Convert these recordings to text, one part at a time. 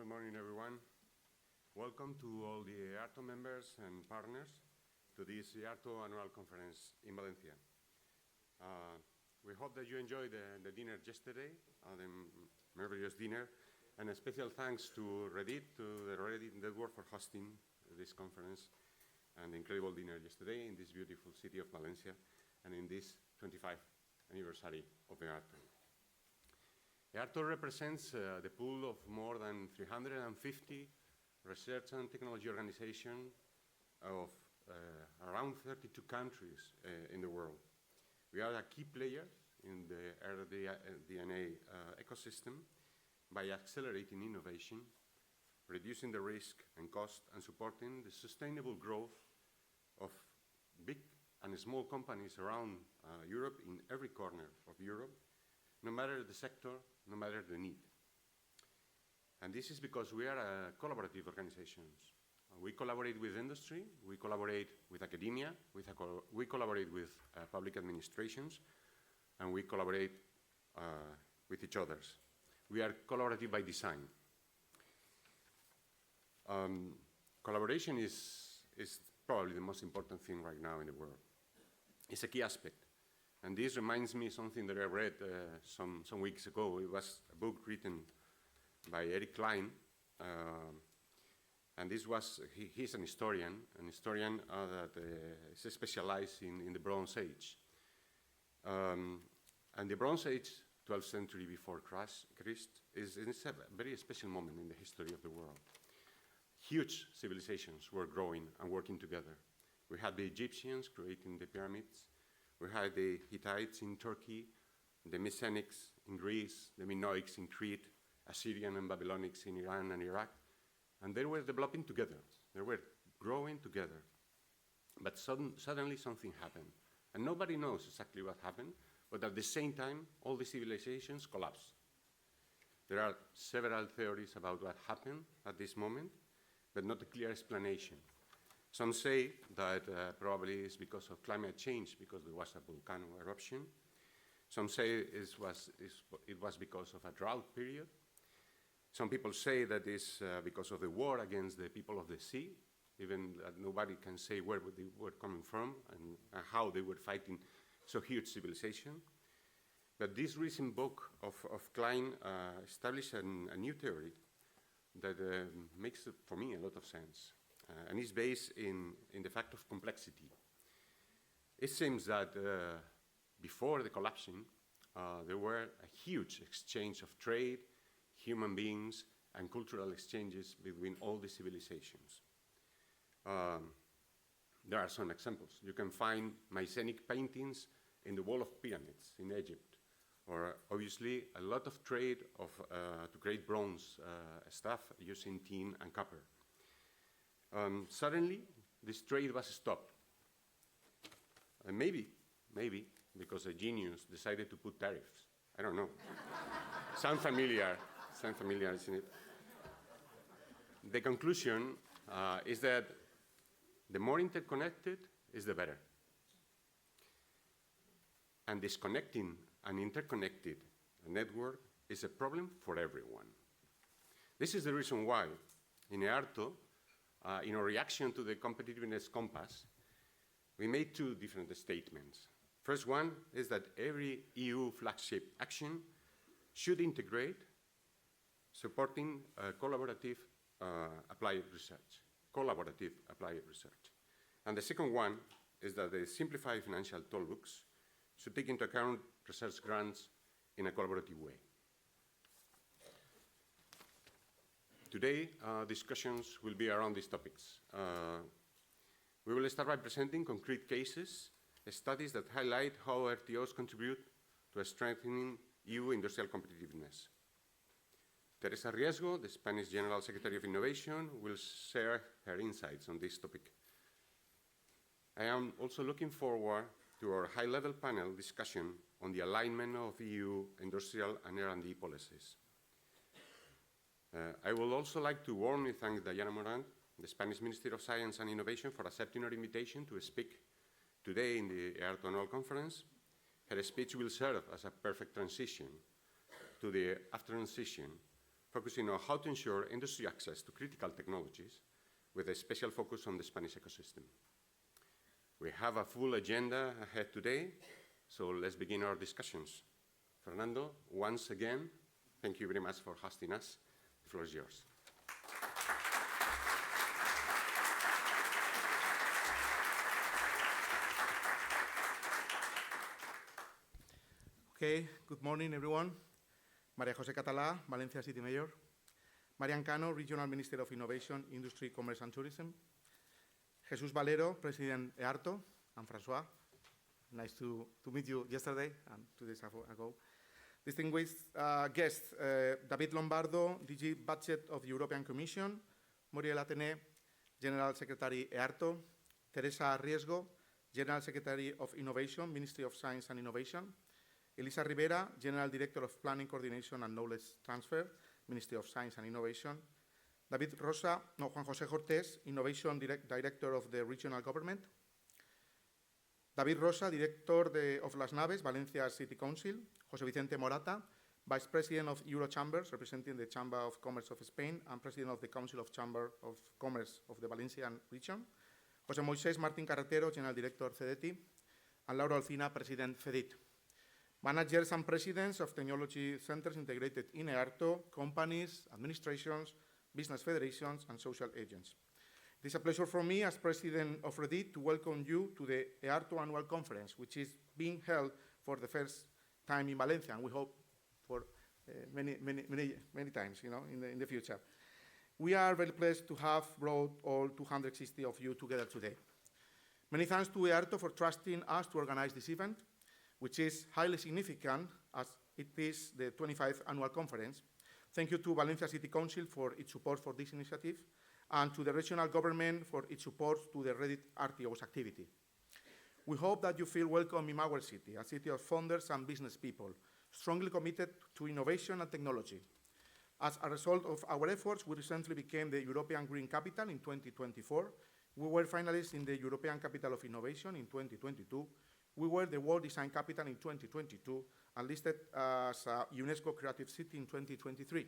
morning, everyone. Welcome to all the EARTO members and partners to this EARTO annual conference in Valencia. We hope that you enjoyed the dinner yesterday, the marvelous dinner, and a special thanks to Reddit, to the Reddit network for hosting this conference and the incredible dinner yesterday in this beautiful city of Valencia and in this 25th anniversary of EARTO. EARTO represents the pool of more than 350 research and technology organizations of around 32 countries in the world. We are a key player in the RDNA ecosystem by accelerating innovation, reducing the risk and cost, and supporting the sustainable growth of big and small companies around Europe, in every corner of Europe, no matter the sector, no matter the need. And this is because we are collaborative organizations. We collaborate with industry, we collaborate with academia, we collaborate with public administrations, and we collaborate with each other. We are collaborative by design. Collaboration is probably the most important thing right now in the world. It's a key aspect. And this reminds me of something that I read some weeks ago. It was a book written by Eric Klein. And this was, he's an historian that is specialized in the Bronze Age. And the Bronze Age, 12th century before Christ, is a very special moment in the history of the world. Huge civilizations were growing and working together. We had the Egyptians creating the pyramids. We had the Hittites in Turkey, the Mycenaeans in Greece, the Minoics in Crete, Assyrian and Babylonics in Iran and Iraq. And they were developing together. They were growing together. But suddenly something happened. And nobody knows exactly what happened, but at the same time, all the civilizations collapsed. There are several theories about what happened at this moment, but not a clear explanation. Some say that probably it's because of climate change, because there was a volcano eruption. Some say it was because of a drought period. Some people say that it's because of the war against the people of the sea, even that nobody can say where they were coming from and how they were fighting so huge civilization. But this recent book of Klein established a new theory that makes, for me, a lot of sense. And is based in the fact of complexity. It seems that before the collapsing, there were a huge exchange of trade, human beings, and cultural exchanges between all the civilizations. There are some examples. You can find Mycenaean paintings in the wall of pyramids in Egypt, or obviously a lot of trade to create bronze stuff using tin and copper. Suddenly, this trade was stopped. And maybe because a genius decided to put tariffs. I don't know. Sound familiar, isn't it? The conclusion is that the more interconnected is the better. And disconnecting an interconnected network is a problem for everyone. This is the reason why in EARTO, in our reaction to the competitiveness compass, we made two different statements. First one is that every EU flagship action should integrate supporting collaborative applied research. And the second one is that the simplified financial toolbox should take into account research grants in a collaborative way. Today, discussions will be around these topics. We will start by presenting concrete cases, studies that highlight how RTOs contribute to strengthening EU industrial competitiveness. Teresa Riesgo, the Spanish General Secretary of Innovation, will share her insights on this topic. I am also looking forward to our high-level panel discussion on the alignment of EU industrial and R&D policies. I would also like to warmly thank Diana Morant, the Spanish Minister of Science and Innovation, for accepting our invitation to speak today in the EARTO annual conference. Her speech will serve as a perfect transition to the afternoon session, focusing on how to ensure industry access to critical technologies with a special focus on the Spanish ecosystem. We have a full agenda ahead today, so let's begin our discussions. Fernando, once again, thank you very much for hosting us. The floor is yours. Okay, good morning, everyone. María José Catalá, Valencia City Mayor. Marian Cano, Regional Minister of Innovation, Industry, Commerce and Tourism. Jesús Valero, President EARTO, and François. Nice to meet you yesterday and 2 days ago. Distinguished guests, David Lombardo, DG Budget of the European Commission, Muriel Atené, General Secretary EARTO, Teresa Riesgo, General Secretary of Innovation, Ministry of Science and Innovation, Elisa Rivera, General Director of Planning, Coordination and Knowledge Transfer, Ministry of Science and Innovation, Juan José Cortés, Innovation Director of the Regional Government, David Rosa, Director of Las Naves, Valencia City Council, José Vicente Morata, Vice President of Eurochambers, representing the Chamber of Commerce of Spain, and President of the Council of Chamber of Commerce of the Valencian region, José Moisés Martín Carretero, General Director CEDETI, and Laura Alcina, President FEDIT. Managers and presidents of technology centers integrated in EARTO, companies, administrations, business federations, and social agents. It is a pleasure for me as president of FEDIT to welcome you to the EARTO annual conference, which is being held for the first time in Valencia, and we hope for many times, in the future. We are very pleased to have brought all 260 of you together today. Many thanks to EARTO for trusting us to organize this event, which is highly significant as it is the 25th annual conference. Thank you to Valencia City Council for its support for this initiative, and to the regional government for its support to the Reddit RTO's activity. We hope that you feel welcome in our city, a city of founders and business people, strongly committed to innovation and technology. As a result of our efforts, we recently became the European Green Capital in 2024. We were finalists in the European Capital of Innovation in 2022. We were the World Design Capital in 2022 and listed as a UNESCO Creative City in 2023.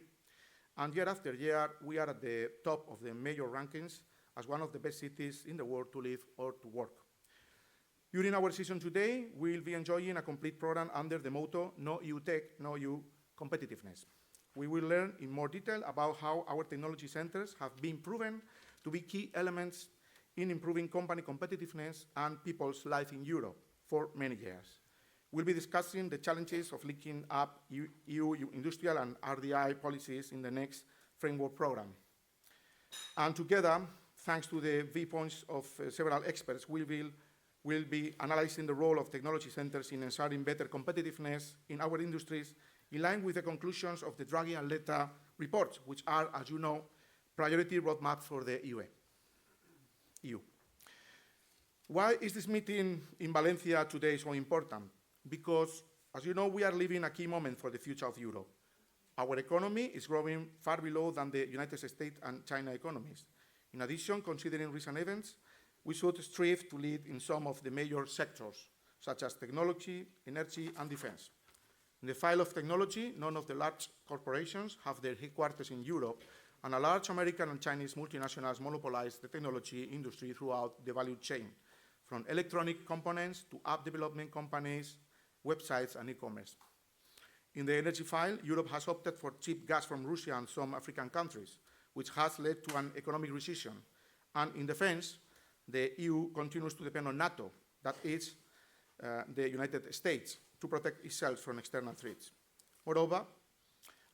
And year after year, we are at the top of the major rankings as one of the best cities in the world to live or to work. During our session today, we'll be enjoying a complete program under the motto, No EU Tech, No EU Competitiveness. We will learn in more detail about how our technology centers have been proven to be key elements in improving company competitiveness and people's life in Europe for many years. We'll be discussing the challenges of linking up EU industrial and RDI policies in the next framework program. And together, thanks to the viewpoints of several experts, we'll be analyzing the role of technology centers in ensuring better competitiveness in our industries, in line with the conclusions of the Draghi and Letta reports, which are, as you know, priority roadmaps for the EU. Why is this meeting in Valencia today so important? Because, as you know, we are living a key moment for the future of Europe. Our economy is growing far below than the United States and China economies. In addition, considering recent events, we should strive to lead in some of the major sectors, such as technology, energy, and defense. In the field of technology, none of the large corporations have their headquarters in Europe, and a large American and Chinese multinationals monopolize the technology industry throughout the value chain, from electronic components to app development companies, websites, and e-commerce. In the energy file, Europe has opted for cheap gas from Russia and some African countries, which has led to an economic recession. And in defense, the EU continues to depend on NATO, that is, the United States, to protect itself from external threats. Moreover,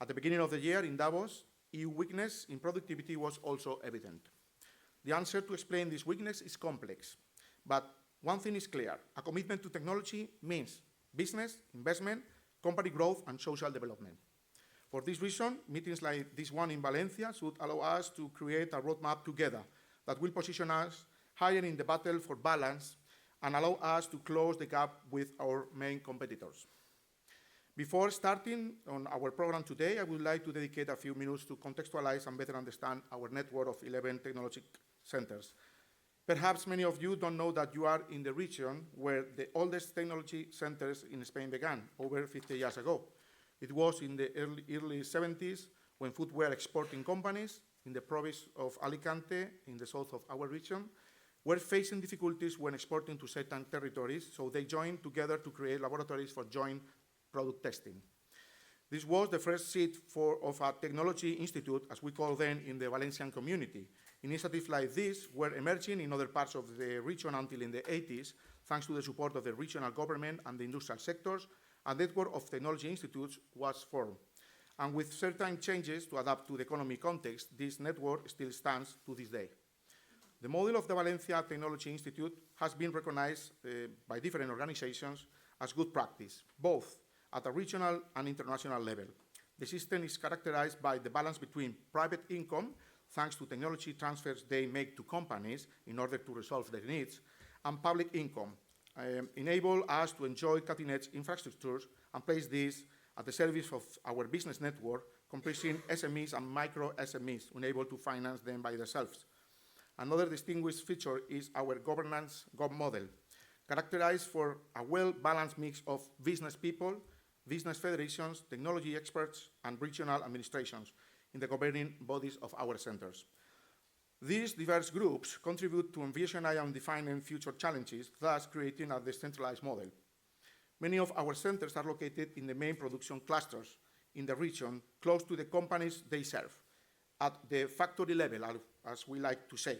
at the beginning of the year in Davos, EU weakness in productivity was also evident. The answer to explain this weakness is complex, but one thing is clear: a commitment to technology means business, investment, company growth, and social development. For this reason, meetings like this one in Valencia should allow us to create a roadmap together that will position us higher in the battle for balance and allow us to close the gap with our main competitors. Before starting on our program today, I would like to dedicate a few minutes to contextualize and better understand our network of 11 technology centers. Perhaps many of you don't know that you are in the region where the oldest technology centers in Spain began, over 50 years ago. It was in the early 70s when footwear exporting companies in the province of Alicante, in the south of our region, were facing difficulties when exporting to certain territories, so they joined together to create laboratories for joint product testing. This was the first seed of a technology institute, as we call them, in the Valencian community. Initiatives like this were emerging in other parts of the region until in the 80s, thanks to the support of the regional government and the industrial sectors. A network of technology institutes was formed. And with certain changes to adapt to the economic context, this network still stands to this day. The model of the Valencia Technology Institute has been recognized by different organizations as good practice, both at a regional and international level. The system is characterized by the balance between private income, thanks to technology transfers they make to companies in order to resolve their needs, and public income, enable us to enjoy cutting-edge infrastructures and place this at the service of our business network, comprising SMEs and micro SMEs, unable to finance them by themselves. Another distinguished feature is our governance model, characterized for a well-balanced mix of business people, business federations, technology experts, and regional administrations in the governing bodies of our centers. These diverse groups contribute to envisioning and defining future challenges, thus creating a decentralized model. Many of our centers are located in the main production clusters in the region, close to the companies they serve, at the factory level, as we like to say.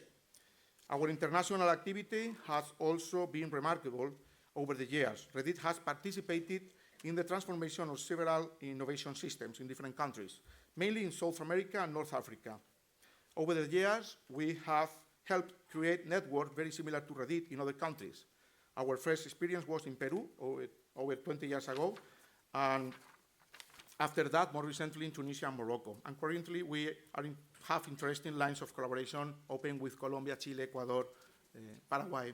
Our international activity has also been remarkable over the years. Reddit has participated in the transformation of several innovation systems in different countries, mainly in South America and North Africa. Over the years, we have helped create networks very similar to Reddit in other countries. Our first experience was in Peru over 20 years ago, and after that, more recently in Tunisia and Morocco. And currently, we have interesting lines of collaboration open with Colombia, Chile, Ecuador, Paraguay.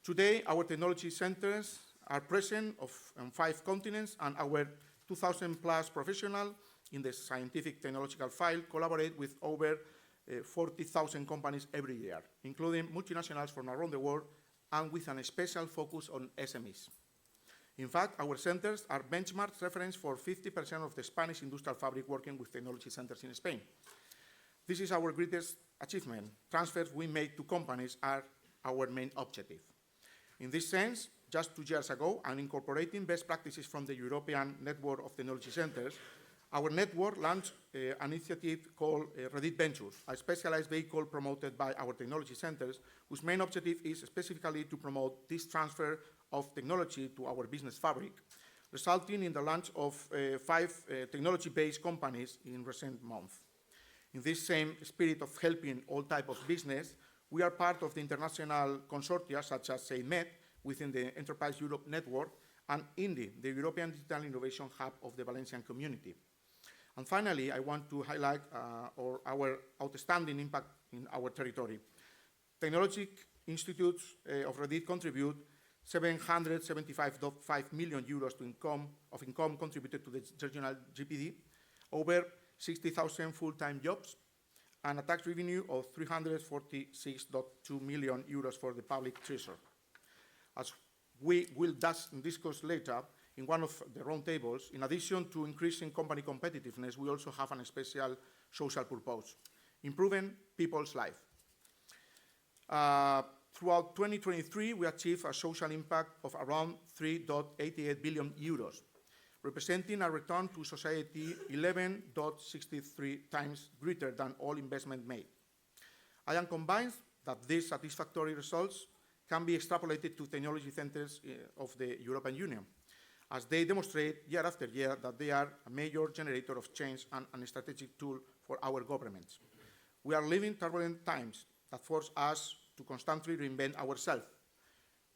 Today, our technology centers are present on 5 continents, and our 2,000-plus professionals in the scientific technological field collaborate with over 40,000 companies every year, including multinationals from around the world, and with a special focus on SMEs. In fact, our centers are benchmark reference for 50% of the Spanish industrial fabric working with technology centers in Spain. This is our greatest achievement. Transfers we make to companies are our main objective. In this sense, just 2 years ago, and incorporating best practices from the European Network of Technology Centers, our network launched an initiative called Reddit Ventures, a specialized vehicle promoted by our technology centers, whose main objective is specifically to promote this transfer of technology to our business fabric, resulting in the launch of 5 technology-based companies in recent months. In this same spirit of helping all types of business, we are part of the international consortia such as SEIMED within the Enterprise Europe Network, and INDI, the European Digital Innovation Hub of the Valencian community. And finally, I want to highlight our outstanding impact in our territory. Technology institutes of Reddit contribute 775.5 million euros to income contributed to the regional GPD, over 60,000 full-time jobs, and a tax revenue of 346.2 million euros for the public treasury. As we will discuss later in one of the roundtables, in addition to increasing company competitiveness, we also have a special social purpose, improving people's life. Throughout 2023, we achieved a social impact of around 3.88 billion euros, representing a return to society 11.63 times greater than all investment made. I am convinced that these satisfactory results can be extrapolated to technology centers of the European Union, as they demonstrate year after year that they are a major generator of change and a strategic tool for our governments. We are living turbulent times that force us to constantly reinvent ourselves.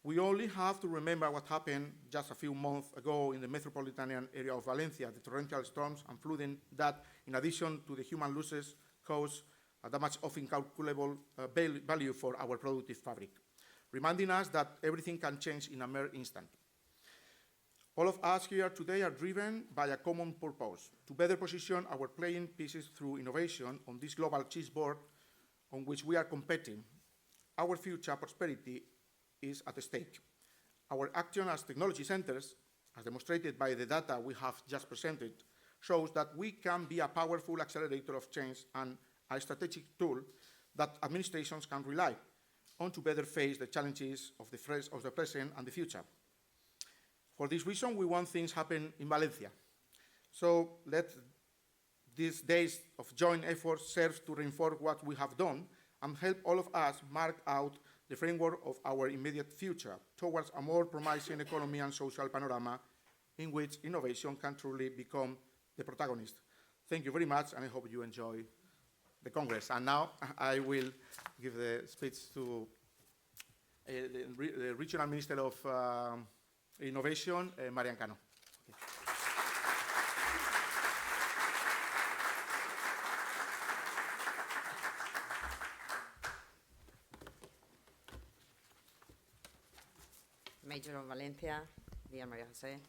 We only have to remember what happened just a few months ago in the metropolitan area of Valencia, the torrential storms and flooding that, in addition to the human losses, caused a damage of incalculable value for our productive fabric, reminding us that everything can change in a mere instant. All of us here today are driven by a common purpose, to better position our playing pieces through innovation on this global chessboard on which we are competing. Our future prosperity is at stake. Our action as technology centers, as demonstrated by the data we have just presented, shows that we can be a powerful accelerator of change and a strategic tool that administrations can rely on to better face the challenges of the present and the future. For this reason, we want things happen in Valencia. So let these days of joint effort serve to reinforce what we have done and help all of us mark out the framework of our immediate future towards a more promising economy and social panorama in which innovation can truly become the protagonist. Thank you very much, and I hope you enjoy the Congress. And now I will give the speech to the Regional Minister of Innovation, Marian Cano. Mayor of Valencia, dear Maria Jose,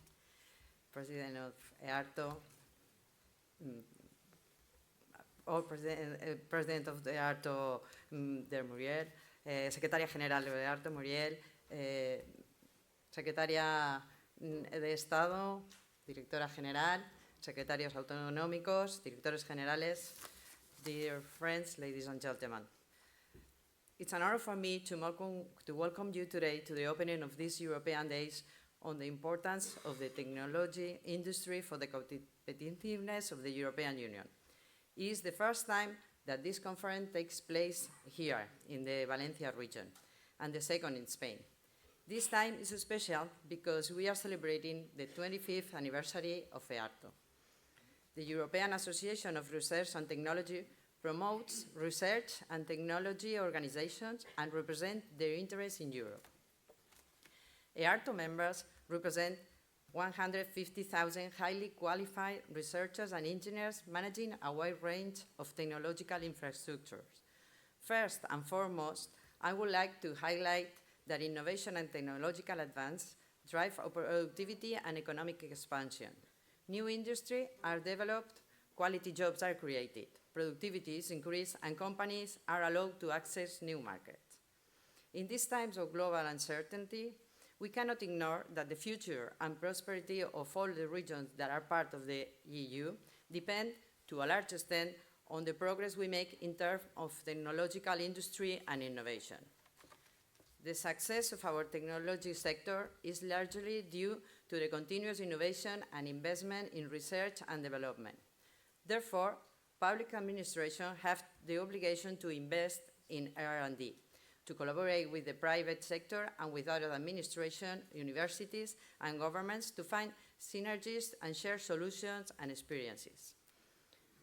President of EARTO, President of the EARTO, dear Muriel, Secretaria General de EARTO, Muriel, Secretaria de Estado, Directora General, Secretarios Autonómicos, Directores Generales, dear friends, ladies and gentlemen. It's an honor for me to welcome you today to the opening of these European Days on the importance of the technology industry for the competitiveness of the European Union. It is the first time that this conference takes place here in the Valencia region, and the second in Spain. This time is special because we are celebrating the 25th anniversary of EARTO. The European Association of Research and Technology promotes research and technology organizations and represents their interests in Europe. EARTO members represent 150,000 highly qualified researchers and engineers managing a wide range of technological infrastructures. First and foremost, I would like to highlight that innovation and technological advance drive productivity and economic expansion. New industries are developed, quality jobs are created, productivity is increased, and companies are allowed to access new markets. In these times of global uncertainty, we cannot ignore that the future and prosperity of all the regions that are part of the EU depend to a large extent on the progress we make in terms of technological industry and innovation. The success of our technology sector is largely due to the continuous innovation and investment in research and development. Therefore, public administration have the obligation to invest in R&D, to collaborate with the private sector and with other administration, universities, and governments to find synergies and share solutions and experiences.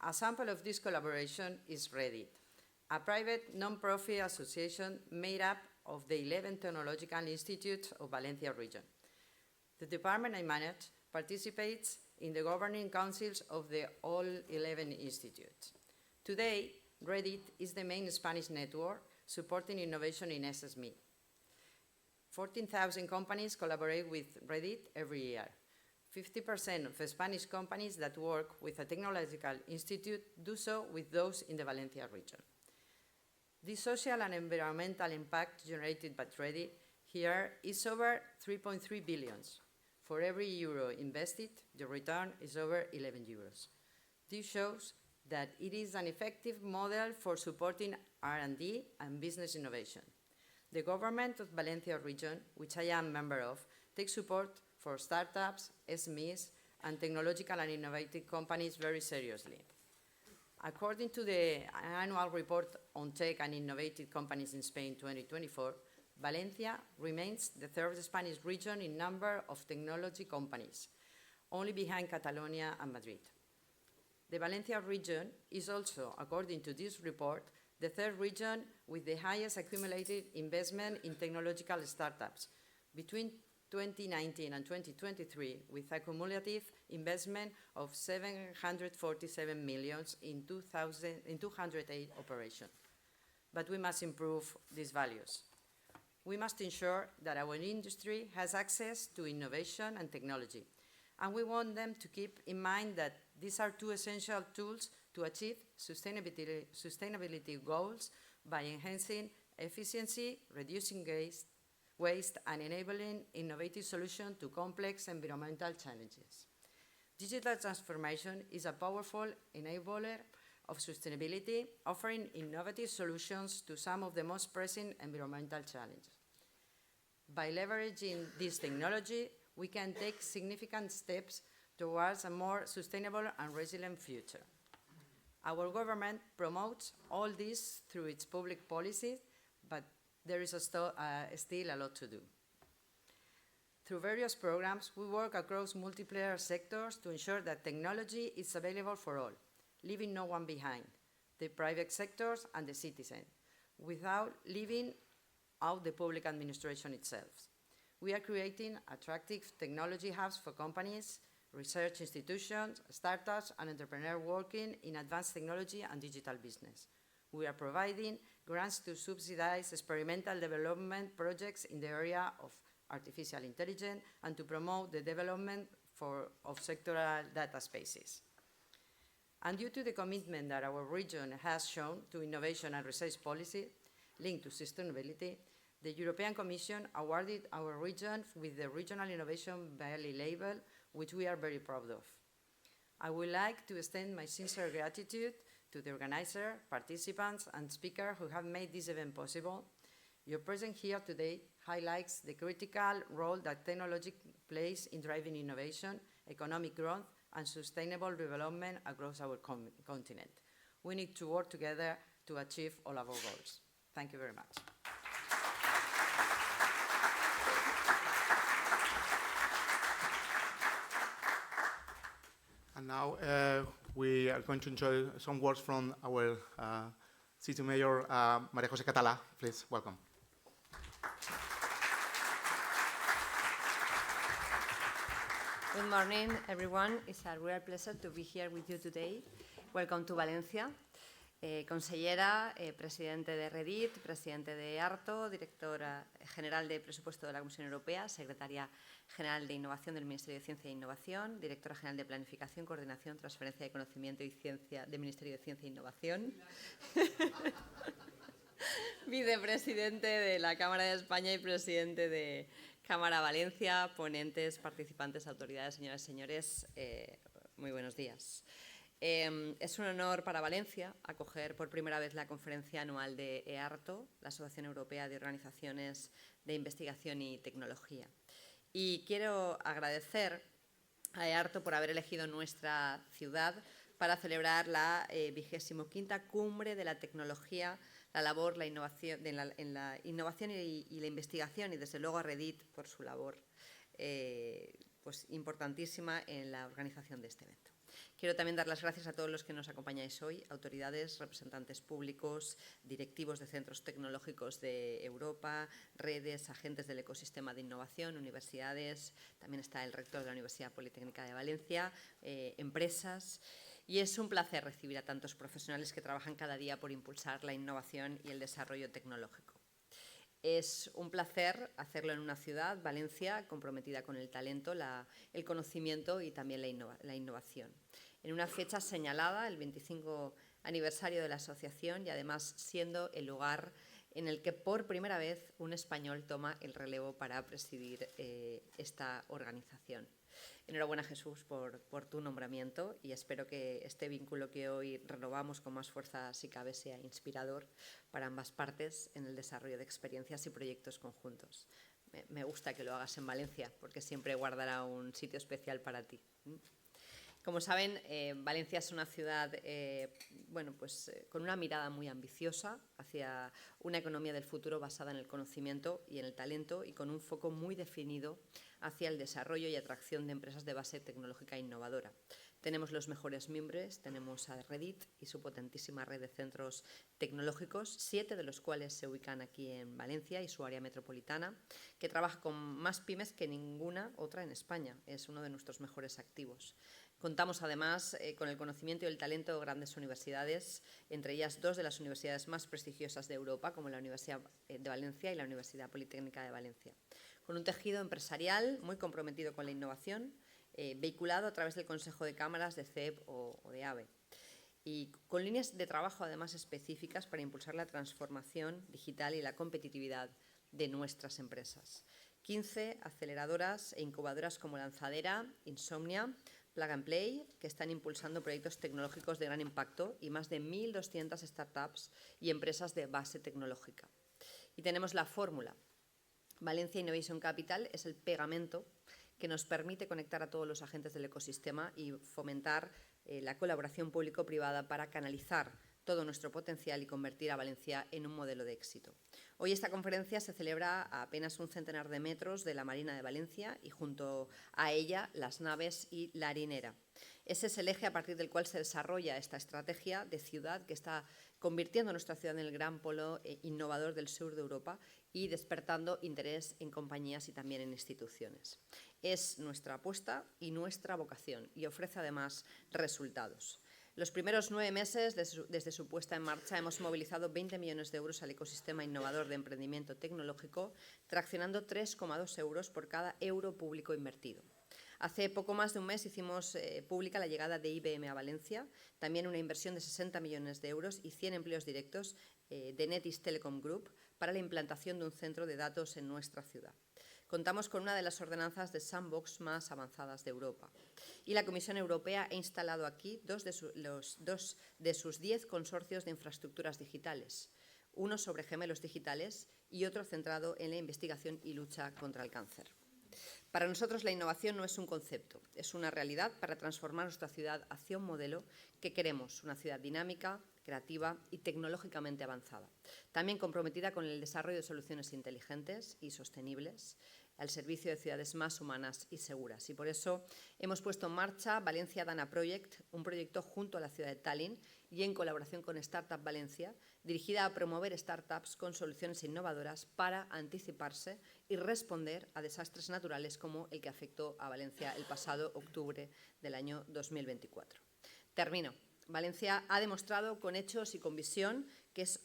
A sample of this collaboration is Reddit, a private non-profit association made up of the 11 technological institutes of Valencia region. The department I manage participates in the governing councils of the all 11 institutes. Today, Reddit is the main Spanish network supporting innovation in SME. 14,000 companies collaborate with Reddit every year. 50% of Spanish companies that work with a technological institute do so with those in the Valencia region. The social and environmental impact generated by Reddit here is over 3.3 billion. For every euro invested, the return is over 11 euros. This shows that it is an effective model for supporting R&D and business innovation. The government of Valencia region, which I am member of, takes support for startups, SMEs, and technological and innovative companies very seriously. According to the annual report on tech and innovative companies in Spain 2024, Valencia remains the third Spanish region in number of technology companies, only behind Catalonia and Madrid. The Valencia region is also, according to this report, the third region with the highest accumulated investment in technological startups between 2019 and 2023, with a cumulative investment of 747 million in 208 operations. But we must improve these values. We must ensure that our industry has access to innovation and technology, and we want them to keep in mind that these are two essential tools to achieve sustainability goals by enhancing efficiency, reducing waste, and enabling innovative solutions to complex environmental challenges. Digital transformation is a powerful enabler of sustainability, offering innovative solutions to some of the most pressing environmental challenges. By leveraging this technology, we can take significant steps towards a more sustainable and resilient future. Our government promotes all this through its public policies, but there is still a lot to do. Through various programs, we work across multiple sectors to ensure that technology is available for all, leaving no one behind, the private sectors and the citizen, without leaving out the public administration itself. We are creating attractive technology hubs for companies, research institutions, startups, and entrepreneurs working in advanced technology and digital business. We are providing grants to subsidize experimental development projects in the area of artificial intelligence and to promote the development of sectoral data spaces. And due to the commitment that our region has shown to innovation and research policy linked to sustainability, the European Commission awarded our region with the Regional Innovation Valley label, which we are very proud of. I would like to extend my sincere gratitude to the organizer, participants, and speakers who have made this event possible. Your presence here today highlights the critical role that technology plays in driving innovation, economic growth, and sustainable development across our continent. We need to work together to achieve all of our goals. Thank you very much. And now we are going to enjoy some words from our City Mayor, María José Catalá. Please, welcome. Good morning, everyone. It's a real pleasure to be here with you today. Welcome to Valencia. Consellera, presidente de REDIT, presidente de EARTO, directora general de Presupuesto de la Comisión Europea, secretaria general de Innovación del Ministerio de Ciencia e Innovación, directora general de Planificación, Coordinación, Transferencia de Conocimiento y Ciencia del Ministerio de Ciencia e Innovación, vicepresidente de la Cámara de España y presidente de Cámara Valencia, ponentes, participantes, autoridades, señoras y señores, muy buenos días. Es un honor para Valencia acoger por primera vez la conferencia anual de EARTO, la Asociación Europea de Organizaciones de Investigación y Tecnología. Y quiero agradecer a EARTO por haber elegido nuestra ciudad para celebrar la 25ª Cumbre de la Tecnología, la labor, la innovación, en la innovación y la investigación, y desde luego a REDIT por su labor pues importantísima en la organización de este evento. Quiero también dar las gracias a todos los que nos acompañáis hoy, autoridades, representantes públicos, directivos de centros tecnológicos de Europa, redes, agentes del ecosistema de innovación, universidades, también está el rector de la Universidad Politécnica de Valencia, empresas. Y es un placer recibir a tantos profesionales que trabajan cada día por impulsar la innovación y el desarrollo tecnológico. Es un placer hacerlo en una ciudad, Valencia, comprometida con el talento, el conocimiento y también la innovación. En una fecha señalada, el 25 aniversario de la asociación, y además siendo el lugar en el que por primera vez un español toma el relevo para presidir esta organización. Enhorabuena, Jesús, por tu nombramiento, y espero que este vínculo que hoy renovamos con más fuerza, si cabe, sea inspirador para ambas partes en el desarrollo de experiencias y proyectos conjuntos. Me gusta que lo hagas en Valencia, porque siempre guardará un sitio especial para ti. Como saben, Valencia es una ciudad con una mirada muy ambiciosa hacia una economía del futuro basada en el conocimiento y en el talento, y con un foco muy definido hacia el desarrollo y atracción de empresas de base tecnológica innovadora. Tenemos los mejores miembros, tenemos a REDIT y su potentísima red de centros tecnológicos, 7 de los cuales se ubican aquí en Valencia y su área metropolitana, que trabaja con más pymes que ninguna otra en España. Es uno de nuestros mejores activos. Contamos además con el conocimiento y el talento de grandes universidades, entre ellas 2 de las universidades más prestigiosas de Europa, como la Universidad de Valencia y la Universidad Politécnica de Valencia, con un tejido empresarial muy comprometido con la innovación, vehiculado a través del Consejo de Cámaras de CEP o de AVE, y con líneas de trabajo además específicas para impulsar la transformación digital y la competitividad de nuestras empresas. 15 aceleradoras e incubadoras como Lanzadera, Insomnia, Plug and Play, que están impulsando proyectos tecnológicos de gran impacto y más de 1.200 startups y empresas de base tecnológica. Y tenemos la fórmula. Valencia Innovation Capital es el pegamento que nos permite conectar a todos los agentes del ecosistema y fomentar la colaboración público-privada para canalizar todo nuestro potencial y convertir a Valencia en un modelo de éxito. Hoy esta conferencia se celebra a apenas un centenar de metros de la Marina de Valencia y junto a ella las naves y la harinera. Ese es el eje a partir del cual se desarrolla esta estrategia de ciudad que está convirtiendo a nuestra ciudad en el gran polo innovador del sur de Europa y despertando interés en compañías y también en instituciones. Es nuestra apuesta y nuestra vocación y ofrece además resultados. Los primeros 9 meses desde su puesta en marcha hemos movilizado 20 millones de euros al ecosistema innovador de emprendimiento tecnológico, traccionando 3,2 euros por cada euro público invertido. Hace poco más de un mes hicimos pública la llegada de IBM a Valencia, también una inversión de 60 millones de euros y 100 empleos directos de Netis Telecom Group para la implantación de un centro de datos en nuestra ciudad. Contamos con una de las ordenanzas de sandbox más avanzadas de Europa. Y la Comisión Europea ha instalado aquí dos de sus 10 consorcios de infraestructuras digitales, uno sobre gemelos digitales y otro centrado en la investigación y lucha contra el cáncer. Para nosotros la innovación no es un concepto, es una realidad para transformar nuestra ciudad hacia un modelo que queremos, una ciudad dinámica, creativa y tecnológicamente avanzada. También comprometida con el desarrollo de soluciones inteligentes y sostenibles al servicio de ciudades más humanas y seguras. Y por eso hemos puesto en marcha Valencia Dana Project, un proyecto junto a la ciudad de Tallinn y en colaboración con Startup Valencia, dirigida a promover startups con soluciones innovadoras para anticiparse y responder a desastres naturales como el que afectó a Valencia el pasado octubre del año 2024. Termino. Valencia ha demostrado con hechos y con visión que es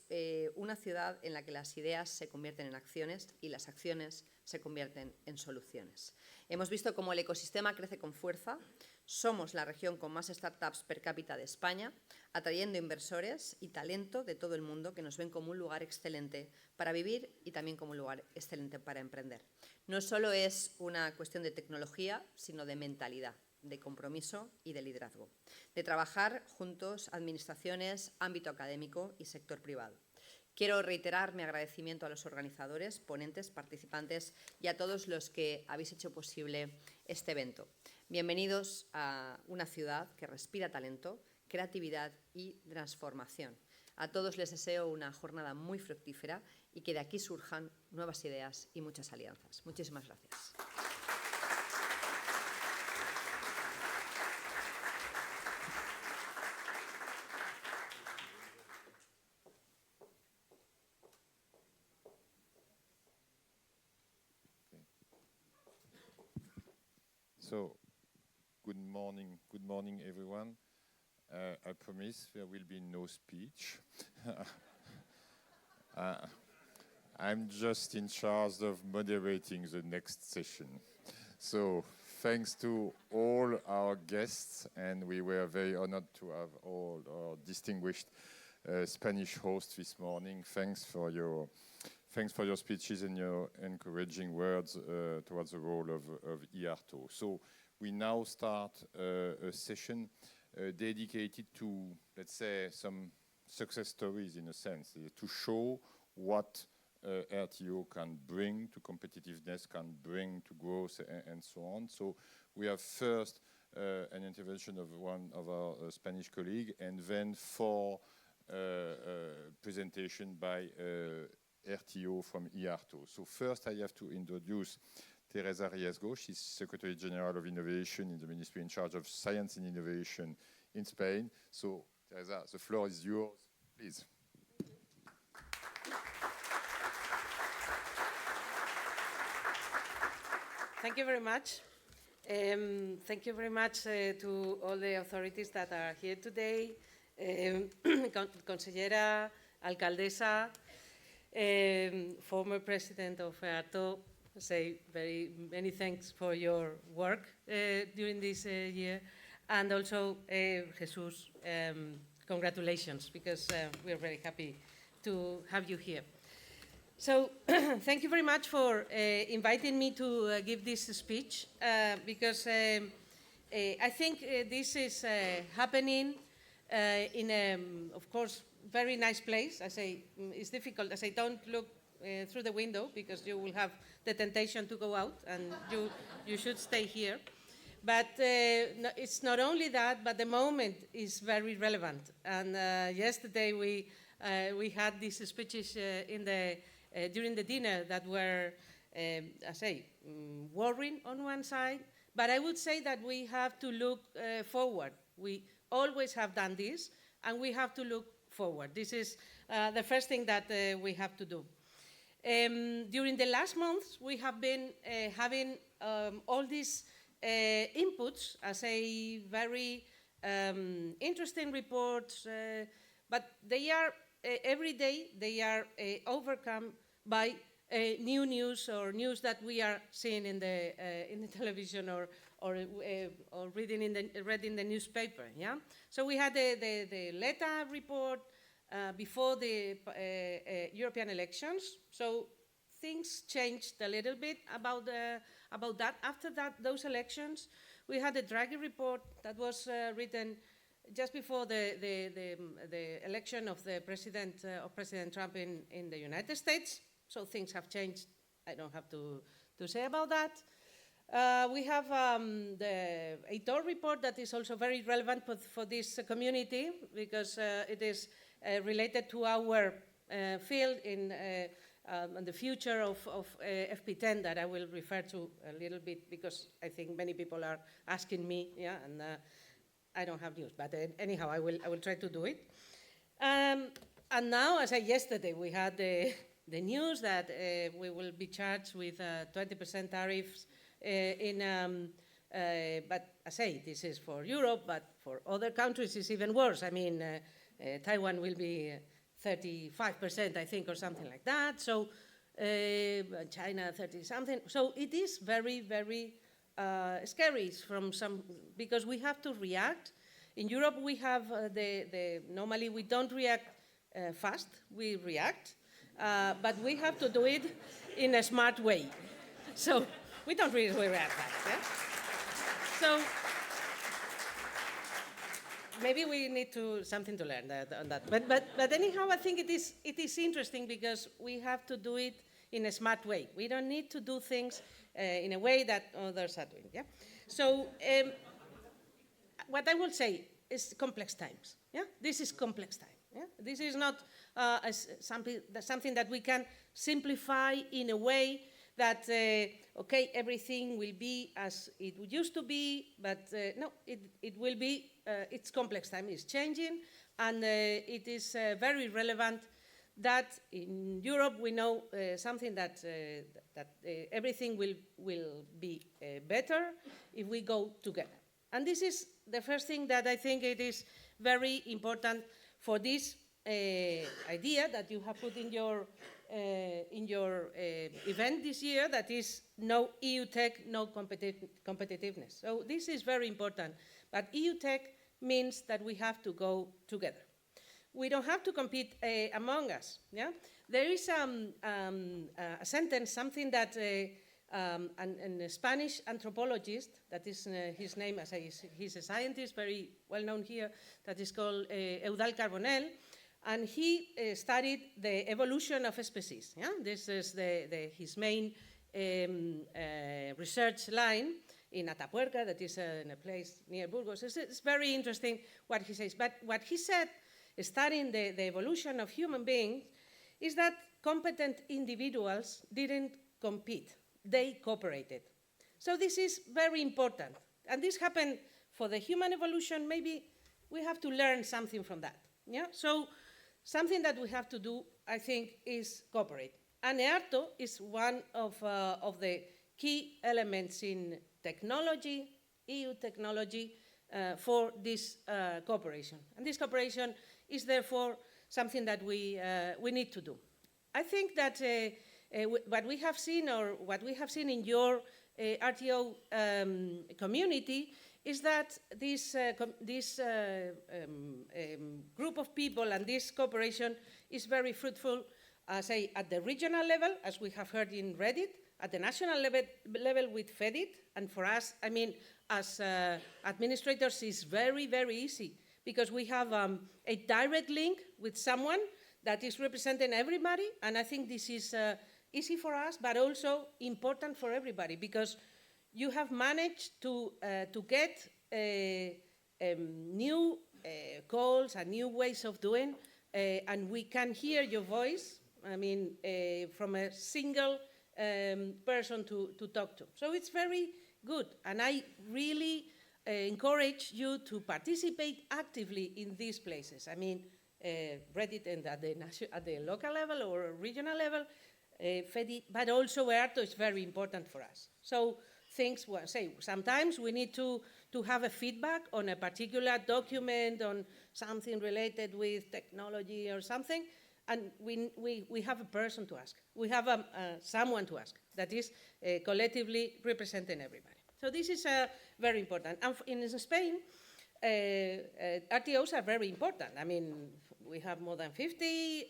una ciudad en la que las ideas se convierten en acciones y las acciones se convierten en soluciones. Hemos visto cómo el ecosistema crece con fuerza. Somos la región con más startups per cápita de España, atrayendo inversores y talento de todo el mundo que nos ven como un lugar excelente para vivir y también como un lugar excelente para emprender. No solo es una cuestión de tecnología, sino de mentalidad, de compromiso y de liderazgo, de trabajar juntos administraciones, ámbito académico y sector privado. Quiero reiterar mi agradecimiento a los organizadores, ponentes, participantes y a todos los que habéis hecho posible este evento. Bienvenidos a una ciudad que respira talento, creatividad y transformación. A todos les deseo una jornada muy fructífera y que de aquí surjan nuevas ideas y muchas alianzas. Muchísimas gracias. So, good morning everyone. I promise there will be no speech. I'm just in charge of moderating the next session. So, thanks to all our guests, and we were very honored to have all our distinguished Spanish hosts this morning. Thanks for your speeches and your encouraging words towards the role of EARTO. So we now start a session dedicated to, let's say, some success stories in a sense, to show what RTO can bring to competitiveness, can bring to growth and so on. So we have first an intervention of one of our Spanish colleagues and then 4 presentation by RTO from EARTO. So first I have to introduce Teresa Riesgo. She's Secretary General of Innovation in the Ministry in charge of Science and Innovation in Spain. So Teresa, the floor is yours, please. Thank you very much. Thank you very much to all the authorities that are here today. Consellera, Alcaldesa, former President of EARTO, say many thanks for your work during this year. And also, Jesus, congratulations, because we're very happy to have you here. So, thank you very much for inviting me to give this speech, because I think this is happening in a, of course, very nice place. I say it's difficult. I say don't look through the window because you will have the temptation to go out, and you should stay here. But no, it's not only that, but the moment is very relevant. And yesterday we had these speeches during the dinner that were, I say, worrying on one side. But I would say that we have to look forward. We always have done this, and we have to look forward. This is the first thing that we have to do. During the last months, we have been having all these inputs as a very interesting reports, but they are, every day, they are overcome by new news or news that we are seeing in the television or reading read in the newspaper. Yeah. So we had the LETA report before the European elections. So things changed a little bit about that. After those elections, we had the Draghi report that was written just before the election of President Trump in the United States. So things have changed. I don't have to say about that. We have the EARTO report that is also very relevant for this community because it is related to our field in the future of FP10 that I will refer to a little bit because I think many people are asking me, yeah, and I don't have news, but anyhow, I will try to do it. And now, as I yesterday, we had the news that we will be charged with 20% tariffs but I say this is for Europe, but for other countries it's even worse. I mean, Taiwan will be 35%, I think, or something like that. So China 30-something. So it is very, very scary because we have to react. In Europe, we have normally we don't react fast, we react, but we have to do it in a smart way. So we don't really react fast, yeah? So maybe we need something to learn on that. But anyhow, I think it is interesting because we have to do it in a smart way. We don't need to do things in a way that others are doing, yeah? So what I will say is complex times, yeah? This is complex time, yeah? This is not something that we can simplify in a way that, okay, everything will be as it used to be, but no, it will be, it's complex time, it's changing, and it is very relevant that in Europe we know something that everything will be better if we go together. And this is the first thing that I think it is very important for this idea that you have put in your event this year, that is no EU tech, no competitiveness. So this is very important. But EU tech means that we have to go together. We don't have to compete among us. Yeah? There is a sentence, something that a Spanish anthropologist, that is his name, as he's a scientist, very well known here, that is called Eudald Carbonell, and he studied the evolution of species. Yeah? This is his main research line in Atapuerca, that is in a place near Burgos. It's very interesting what he says. But what he said, studying the evolution of human beings, is that competent individuals didn't compete. They cooperated. So this is very important. And this happened for the human evolution. Maybe we have to learn something from that. Yeah? So something that we have to do, I think, is cooperate. And EARTO is one of the key elements in technology, EU technology, for this cooperation. And this cooperation is therefore something that we need to do. I think that what we have seen, or what we have seen in your RTO community, is that this group of people and this cooperation is very fruitful, say, at the regional level, as we have heard in Reddit, at the national level with FEDIT, and for us, I mean, as administrators, it's very, very easy, because we have a direct link with someone that is representing everybody, and I think this is easy for us, but also important for everybody, because you have managed to get new goals and new ways of doing, and we can hear your voice, I mean, from a single person to talk to. So it's very good, and I really encourage you to participate actively in these places. I mean, Reddit and at the local level or regional level, FEDI, but also EARTO is very important for us. So things, well, say, sometimes we need to have a feedback on a particular document, on something related with technology or something, and we have a person to ask. We have someone to ask that is collectively representing everybody. So this is very important. And in Spain, RTOs are very important. I mean, we have more than 50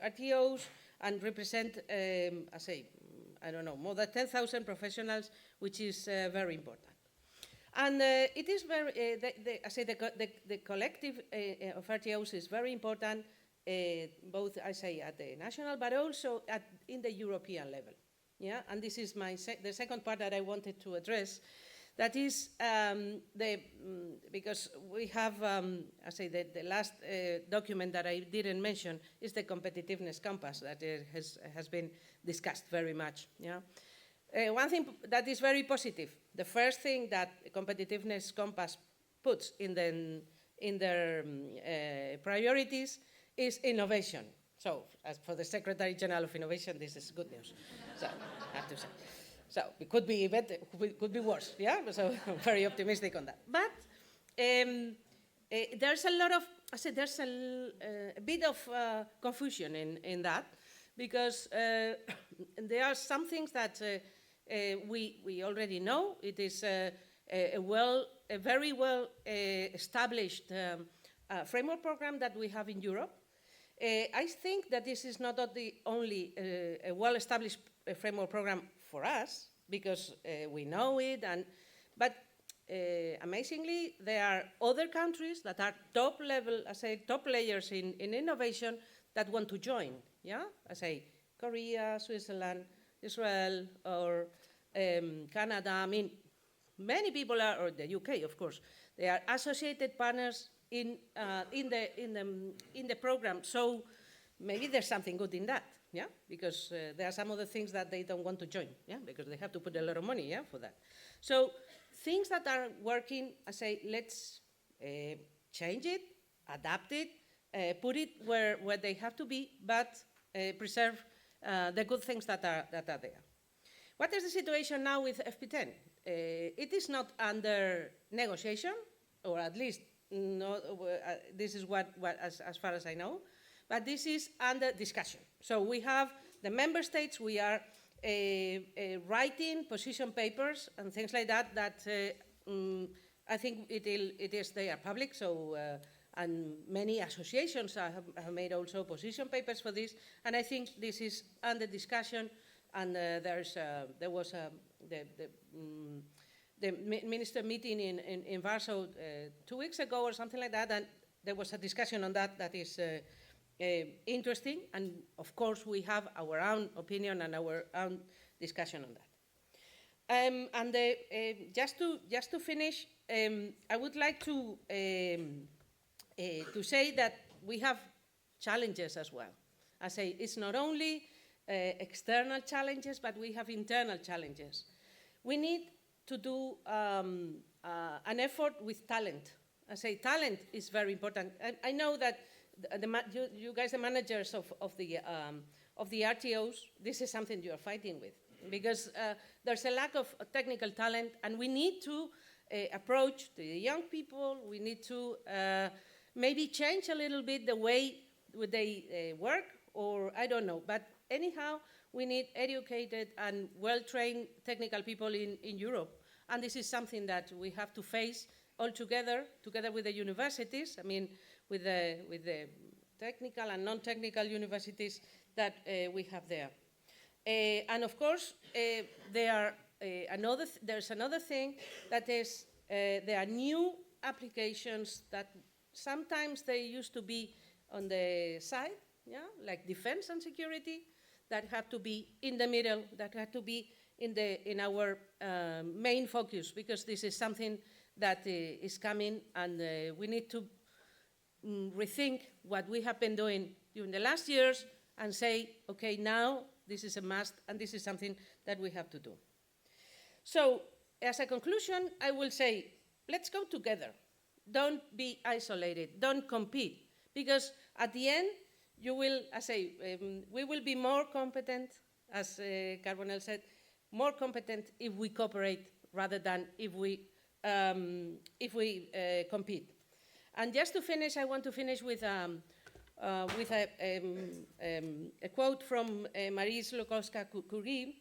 RTOs and represent, I say, I don't know, more than 10,000 professionals, which is very important. And it is very, I say the collective of RTOs is very important, both, I say, at the national, but also in the European level. Yeah, and this is the second part that I wanted to address. That is because we have, I say, the last document that I didn't mention is the competitiveness compass that has been discussed very much. Yeah, one thing that is very positive. The first thing that competitiveness compass puts in their priorities is innovation. So, as for the Secretary General of Innovation, this is good news. So, I have to say. So, it could be better, it could be worse, yeah? So, I'm very optimistic on that. But there's a lot of, I said, there's a bit of confusion in that, because there are some things that we already know. It is a very well established framework program that we have in Europe. I think that this is not the only well-established framework program for us, because we know it, but amazingly, there are other countries that are top level, I say, top players in innovation that want to join, yeah? I say, Korea, Switzerland, Israel, or Canada. I mean, many people are, or the UK, of course, they are associated partners in the program. So maybe there's something good in that, yeah? Because there are some other things that they don't want to join, yeah? Because they have to put a lot of money, yeah, for that. So things that are working, I say, let's change it, adapt it, put it where they have to be, but preserve the good things that are there. What is the situation now with FP10? It is not under negotiation, or at least this is what as far as I know, but this is under discussion. So we have the member states, we are writing position papers and things like that, I think they are public, so, and many associations have made also position papers for this, and I think this is under discussion, and there was the minister meeting in Warsaw 2 weeks ago or something like that, and there was a discussion on that is interesting, and of course we have our own opinion and our own discussion on that. And just to finish, I would like to say that we have challenges as well. I say it's not only external challenges, but we have internal challenges. We need to do an effort with talent. I say talent is very important. I know that you guys, the managers of the RTOs, this is something you are fighting with, because there's a lack of technical talent, and we need to approach the young people. We need to maybe change a little bit the way they work, or I don't know. But anyhow, we need educated and well-trained technical people in Europe. And this is something that we have to face all together with the universities. I mean, with the technical and non-technical universities, that we have there. And of course, there's another thing that is there are new applications that sometimes they used to be on the side, yeah, like defense and security, that have to be in the middle, that have to be in our main focus, because this is something that is coming, and we need to rethink what we have been doing during the last years and say, okay, now this is a must, and this is something that we have to do. So, as a conclusion, I will say, let's go together. Don't be isolated. Don't compete. Because at the end, you will, we will be more competent, as Carbonell said, more competent if we cooperate rather than if we compete. And just to finish, I want to finish with a quote from Marie Slokowska-Curie,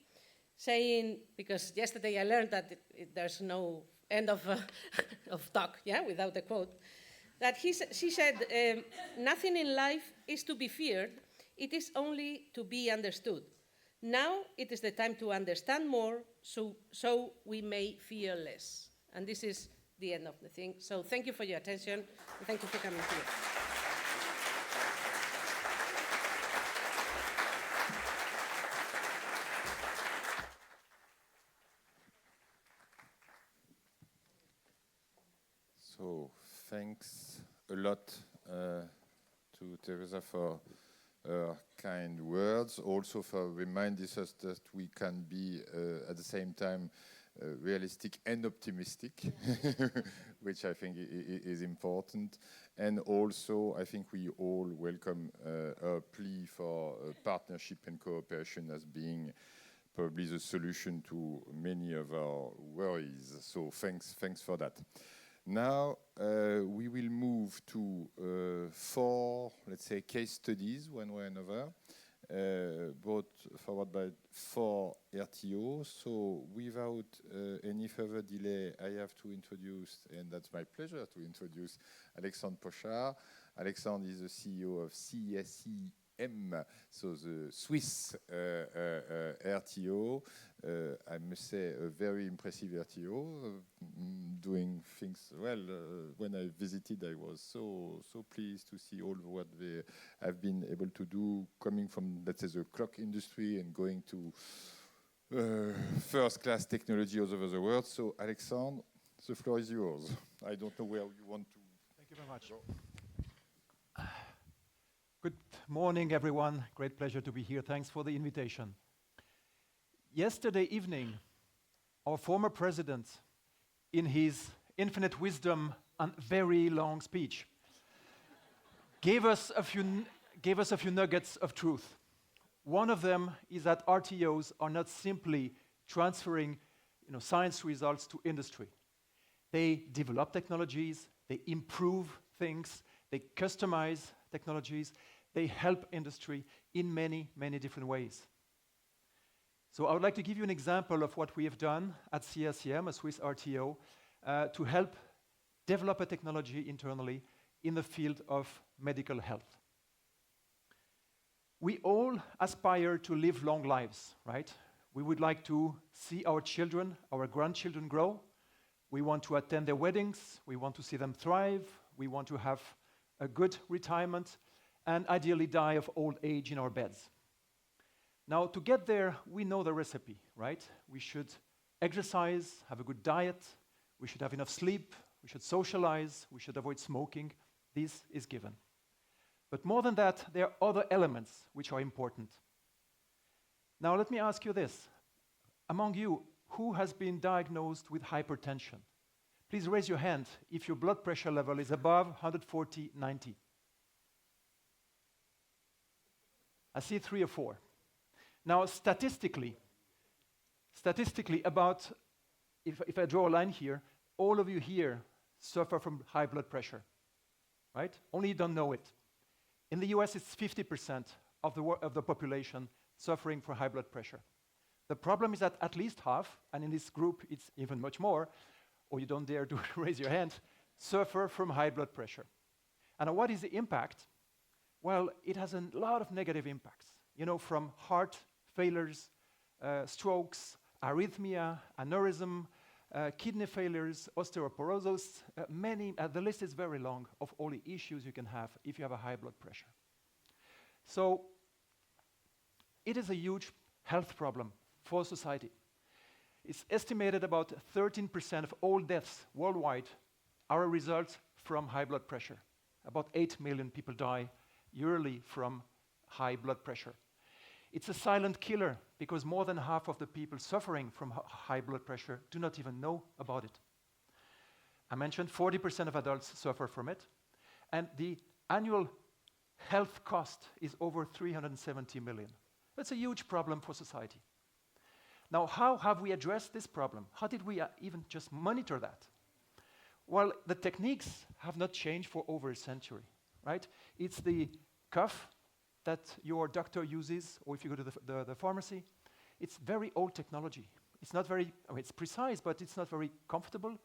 saying, because yesterday I learned that there's no end of talk, yeah, without a quote, that she said, nothing in life is to be feared, it is only to be understood. Now it is the time to understand more, so we may fear less. And this is the end of the thing. So thank you for your attention, and thank you for coming here. So thanks a lot to Teresa for her kind words, also for reminding us that we can be at the same time realistic and optimistic, which I think is important. And also, I think we all welcome a plea for partnership and cooperation as being probably the solution to many of our worries. So thanks for that. Now we will move to 4, let's say, case studies, one way or another, brought forward by 4 RTOs. So without any further delay, I have to introduce, and that's my pleasure to introduce, Alexandre Pochard. Alexandre is the CEO of CSEM, so the Swiss RTO. I must say a very impressive RTO, doing things well. When I visited, I was so pleased to see all what they have been able to do, coming from, let's say, the clock industry and going to first-class technology all over the world. So, Alexandre, the floor is yours. I don't know where you want to. Thank you very much. Good morning, everyone. Great pleasure to be here. Thanks for the invitation. Yesterday evening, our former president, in his infinite wisdom and very long speech, gave us a few nuggets of truth. One of them is that RTOs are not simply transferring, science results to industry. They develop technologies, they improve things, they customize technologies, they help industry in many, many different ways. So I would like to give you an example of what we have done at CSEM, a Swiss RTO, to help develop a technology internally in the field of medical health. We all aspire to live long lives, right? We would like to see our children, our grandchildren grow. We want to attend their weddings. We want to see them thrive. We want to have a good retirement and ideally die of old age in our beds. Now, to get there, we know the recipe, right? We should exercise, have a good diet, we should have enough sleep, we should socialize, we should avoid smoking. This is given. But more than that, there are other elements which are important. Now, let me ask you this. Among you, who has been diagnosed with hypertension? Please raise your hand if your blood pressure level is above 140/90. I see 3 or 4. Now, statistically, about, if I draw a line here, all of you here suffer from high blood pressure, right? Only you don't know it. In the US, it's 50% of the population suffering from high blood pressure. The problem is that at least half, and in this group it's even much more, or you don't dare to raise your hand, suffer from high blood pressure. And what is the impact? Well, it has a lot of negative impacts. from heart failures, strokes, arrhythmia, aneurysm, kidney failures, osteoporosis, the list is very long of all the issues you can have if you have a high blood pressure. So it is a huge health problem for society. It's estimated about 13% of all deaths worldwide are a result from high blood pressure. About 8 million people die yearly from high blood pressure. It's a silent killer because more than half of the people suffering from high blood pressure do not even know about it. I mentioned 40% of adults suffer from it, and the annual health cost is over 370 million. That's a huge problem for society. Now, how have we addressed this problem? How did we even just monitor that? Well, the techniques have not changed for over a century, right? It's the cuff that your doctor uses, or if you go to the pharmacy. It's very old technology. It's not very, it's precise, but it's not very comfortable.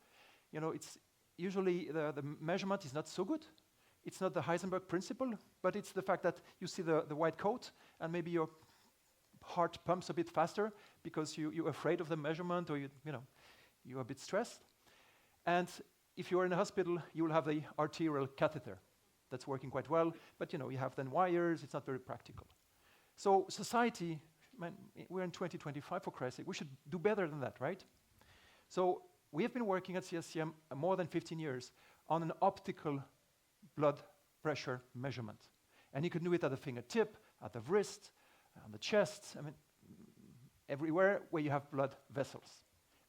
It's usually the measurement is not so good. It's not the Heisenberg principle, but it's the fact that you see the white coat, and maybe your heart pumps a bit faster because you're afraid of the measurement, or you're a bit stressed. And if you're in a hospital, you will have the arterial catheter. That's working quite well, but you have then wires. It's not very practical. So society, we're in 2025 for Christ's sake. We should do better than that, right? So we have been working at CSCM more than 15 years on an optical blood pressure measurement. And you can do it at the fingertip, at the wrist, on the chest, everywhere where you have blood vessels.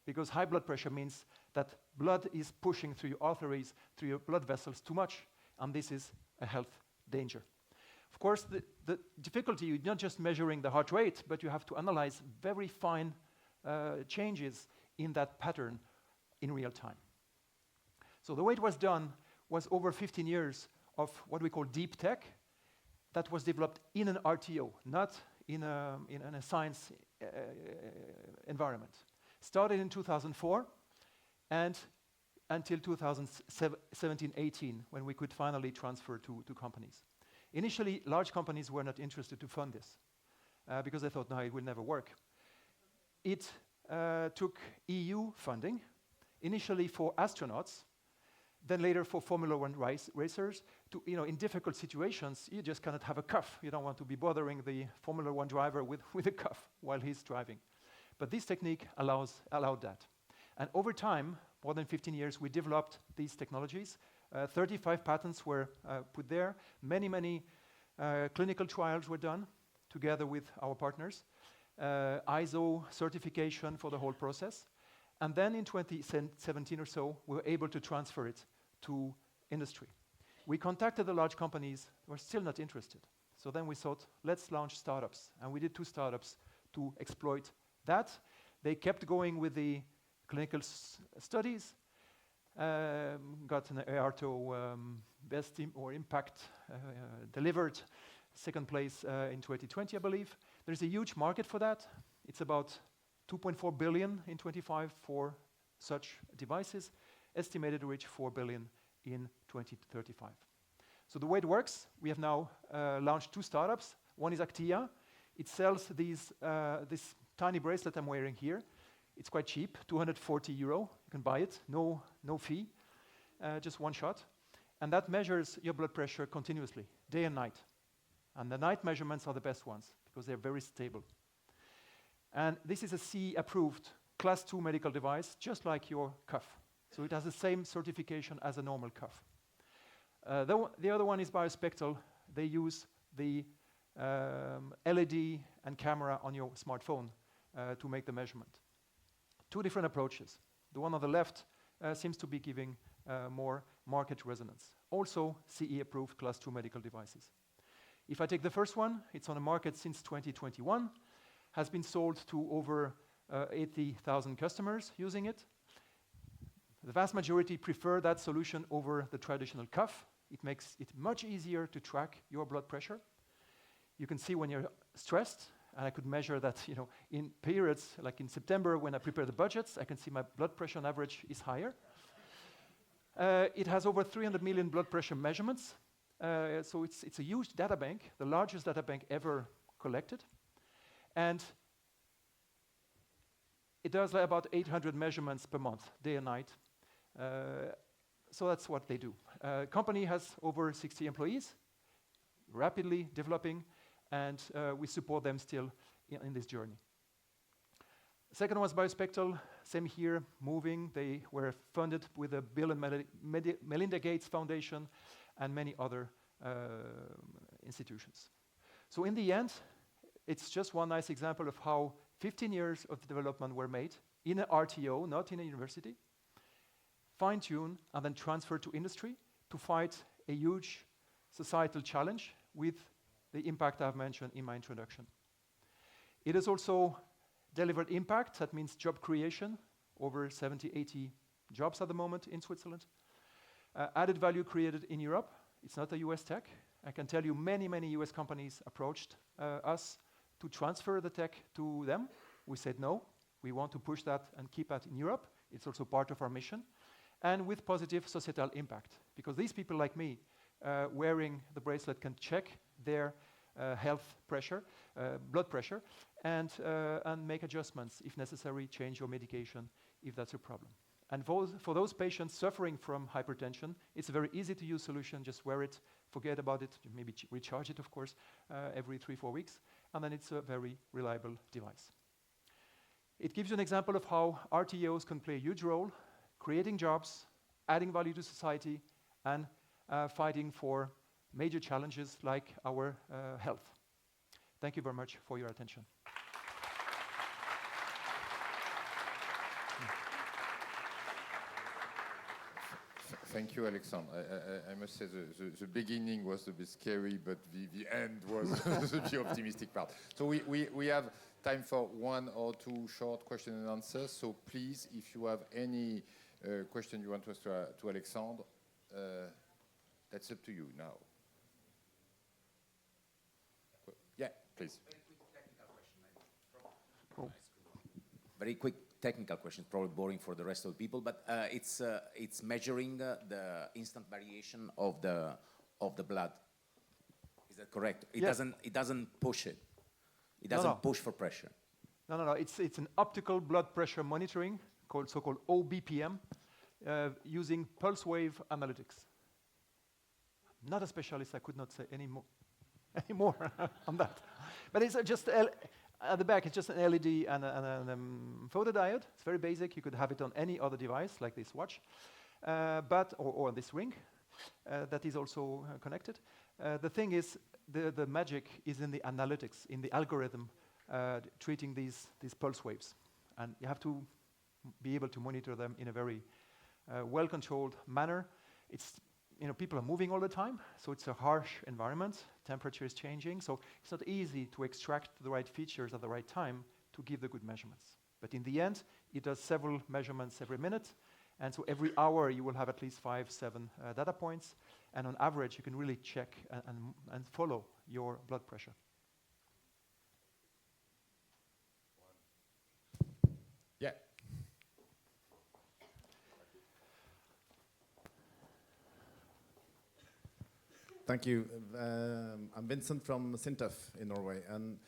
Because high blood pressure means that blood is pushing through your arteries, through your blood vessels too much, and this is a health danger. Of course, the difficulty, you're not just measuring the heart rate, but you have to analyze very fine changes in that pattern in real time. So the way it was done was over 15 years of what we call deep tech that was developed in an RTO, not in a science environment. Started in 2004 and until 2017-18, when we could finally transfer to companies. Initially, large companies were not interested to fund this because they thought, no, it will never work. It took EU funding, initially for astronauts, then later for Formula One racers. In difficult situations, you just cannot have a cuff. You don't want to be bothering the Formula One driver with a cuff while he's driving. But this technique allowed that. And over time, more than 15 years, we developed these technologies. 35 patents were put there. Many clinical trials were done together with our partners. ISO certification for the whole process. And then in 2017 or so, we were able to transfer it to industry. We contacted the large companies, who were still not interested. So then we thought, let's launch startups. And we did 2 startups to exploit that. They kept going with the clinical studies, got an EARTO best impact delivered, second place in 2020, I believe. There's a huge market for that. It's about 2.4 billion in 25 for such devices, estimated to reach 4 billion in 2035. So the way it works, we have now launched 2 startups. One is Actia. It sells this tiny bracelet I'm wearing here. It's quite cheap, 240 euro. You can buy it, no fee, just one shot. And that measures your blood pressure continuously, day and night. And the night measurements are the best ones because they're very stable. And this is a CE-approved Class 2 medical device, just like your cuff. So it has the same certification as a normal cuff. The other one is biospectral. They use the LED and camera on your smartphone to make the measurement. 2 different approaches. The one on the left seems to be giving more market resonance. Also CE-approved Class 2 medical devices. If I take the first one, it's on the market since 2021, has been sold to over 80,000 customers using it. The vast majority prefer that solution over the traditional cuff. It makes it much easier to track your blood pressure. You can see when you're stressed, and I could measure that in periods, like in September when I prepare the budgets, I can see my blood pressure on average is higher. It has over 300 million blood pressure measurements. So it's a huge data bank, the largest data bank ever collected. And it does about 800 measurements per month, day and night. So that's what they do. Company has over 60 employees, rapidly developing, and we support them still in this journey. Second was Biospectral, same here, moving. They were funded with the Bill and Melinda Gates Foundation and many other institutions. So in the end, it's just one nice example of how 15 years of development were made in an RTO, not in a university, fine-tuned and then transferred to industry to fight a huge societal challenge with the impact I've mentioned in my introduction. It has also delivered impact, that means job creation, over 70, 80 jobs at the moment in Switzerland. Added value created in Europe. It's not a US tech. I can tell you many US companies approached us to transfer the tech to them. We said no, we want to push that and keep that in Europe. It's also part of our mission. And with positive societal impact, because these people like me wearing the bracelet can check their health pressure, blood pressure, and make adjustments if necessary, change your medication if that's a problem. And for those patients suffering from hypertension, it's a very easy to use solution. Just wear it, forget about it, maybe recharge it, of course, every 3-4 weeks, and then it's a very reliable device. It gives you an example of how RTOs can play a huge role, creating jobs, adding value to society, and fighting for major challenges like our health. Thank you very much for your attention. Thank you, Alexandre. I must say the beginning was a bit scary, but the end was the optimistic part. So we have time for 1 or 2 short question and answers. So please, if you have any question you want to ask to Alexandre, that's up to you now. Yeah, please. Very quick technical question, probably boring for the rest of the people, but it's measuring the instant variation of the blood. Is that correct? It Yes. doesn't push it. It doesn't push for pressure. No. It's an optical blood pressure monitoring, so-called OBPM, using pulse wave analytics. Not a specialist, I could not say any more on that. But it's just at the back, it's just an LED and a photodiode. It's very basic. You could have it on any other device, like this watch, or this ring that is also connected. The thing is, the magic is in the analytics, in the algorithm treating these pulse waves. And you have to be able to monitor them in a very well-controlled manner. It's people are moving all the time, so it's a harsh environment. Temperature is changing, so it's not easy to extract the right features at the right time to give the good measurements. But in the end, it does several measurements every minute, and so every hour you will have at least 5-7 data points, and on average you can really check and follow your blood pressure. Yeah. Thank you. I'm Vincent from Sintef in Norway, and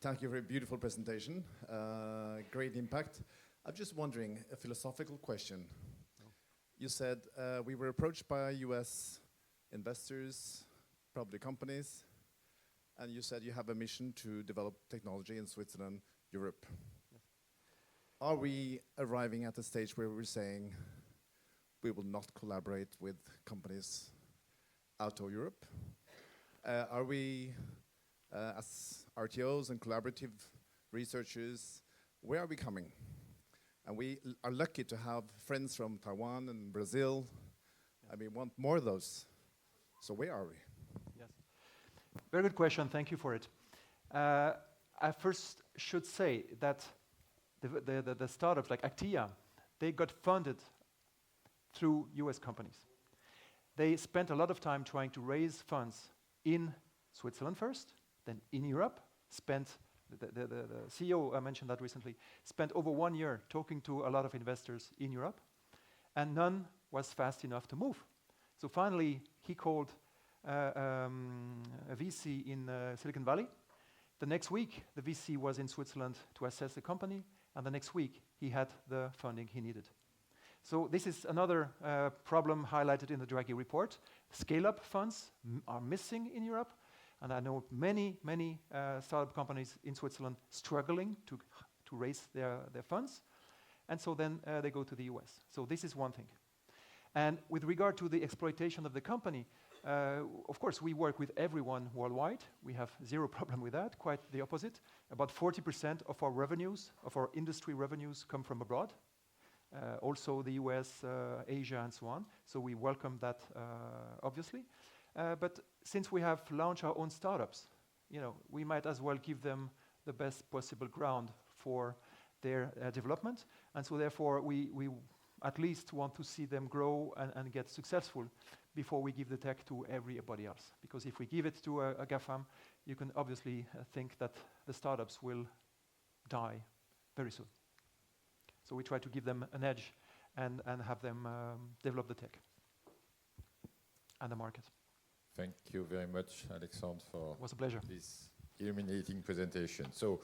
thank you for a beautiful presentation. Great impact. I'm just wondering, a philosophical question. You said we were approached by US investors, probably companies, and you said you have a mission to develop technology in Switzerland, Europe. Yes. Are we arriving at a stage where we're saying we will not collaborate with companies out of Europe? Are we, as RTOs and collaborative researchers, where are we coming? And we are lucky to have friends from Taiwan and Brazil, and we want more of those. So where are we? Yes. Very good question. Thank you for it. I first should say that the startups like Actia, they got funded through US companies. They spent a lot of time trying to raise funds in Switzerland first, then in Europe, the CEO, I mentioned that recently, spent over 1 year talking to a lot of investors in Europe, and none was fast enough to move. So finally, he called a VC in Silicon Valley, The next week, the VC was in Switzerland to assess the company, and the next week, he had the funding he needed. So this is another problem highlighted in the Draghi report. Scale-up funds are missing in Europe, and I know many startup companies in Switzerland struggling to raise their funds, and so then they go to the US. So this is one thing. And with regard to the exploitation of the company, of course, we work with everyone worldwide. We have zero problem with that, quite the opposite. About 40% of our revenues, of our industry revenues, come from abroad. Also the US, Asia, and so on. So we welcome that, obviously. But since we have launched our own startups, we might as well give them the best possible ground for their development. And so therefore, we at least want to see them grow and get successful before we give the tech to everybody else. Because if we give it to a GAFAM, you can obviously think that the startups will die very soon. So we try to give them an edge and have them develop the tech and the market. Thank you very much, Alexandre, for It was a pleasure. this illuminating presentation. So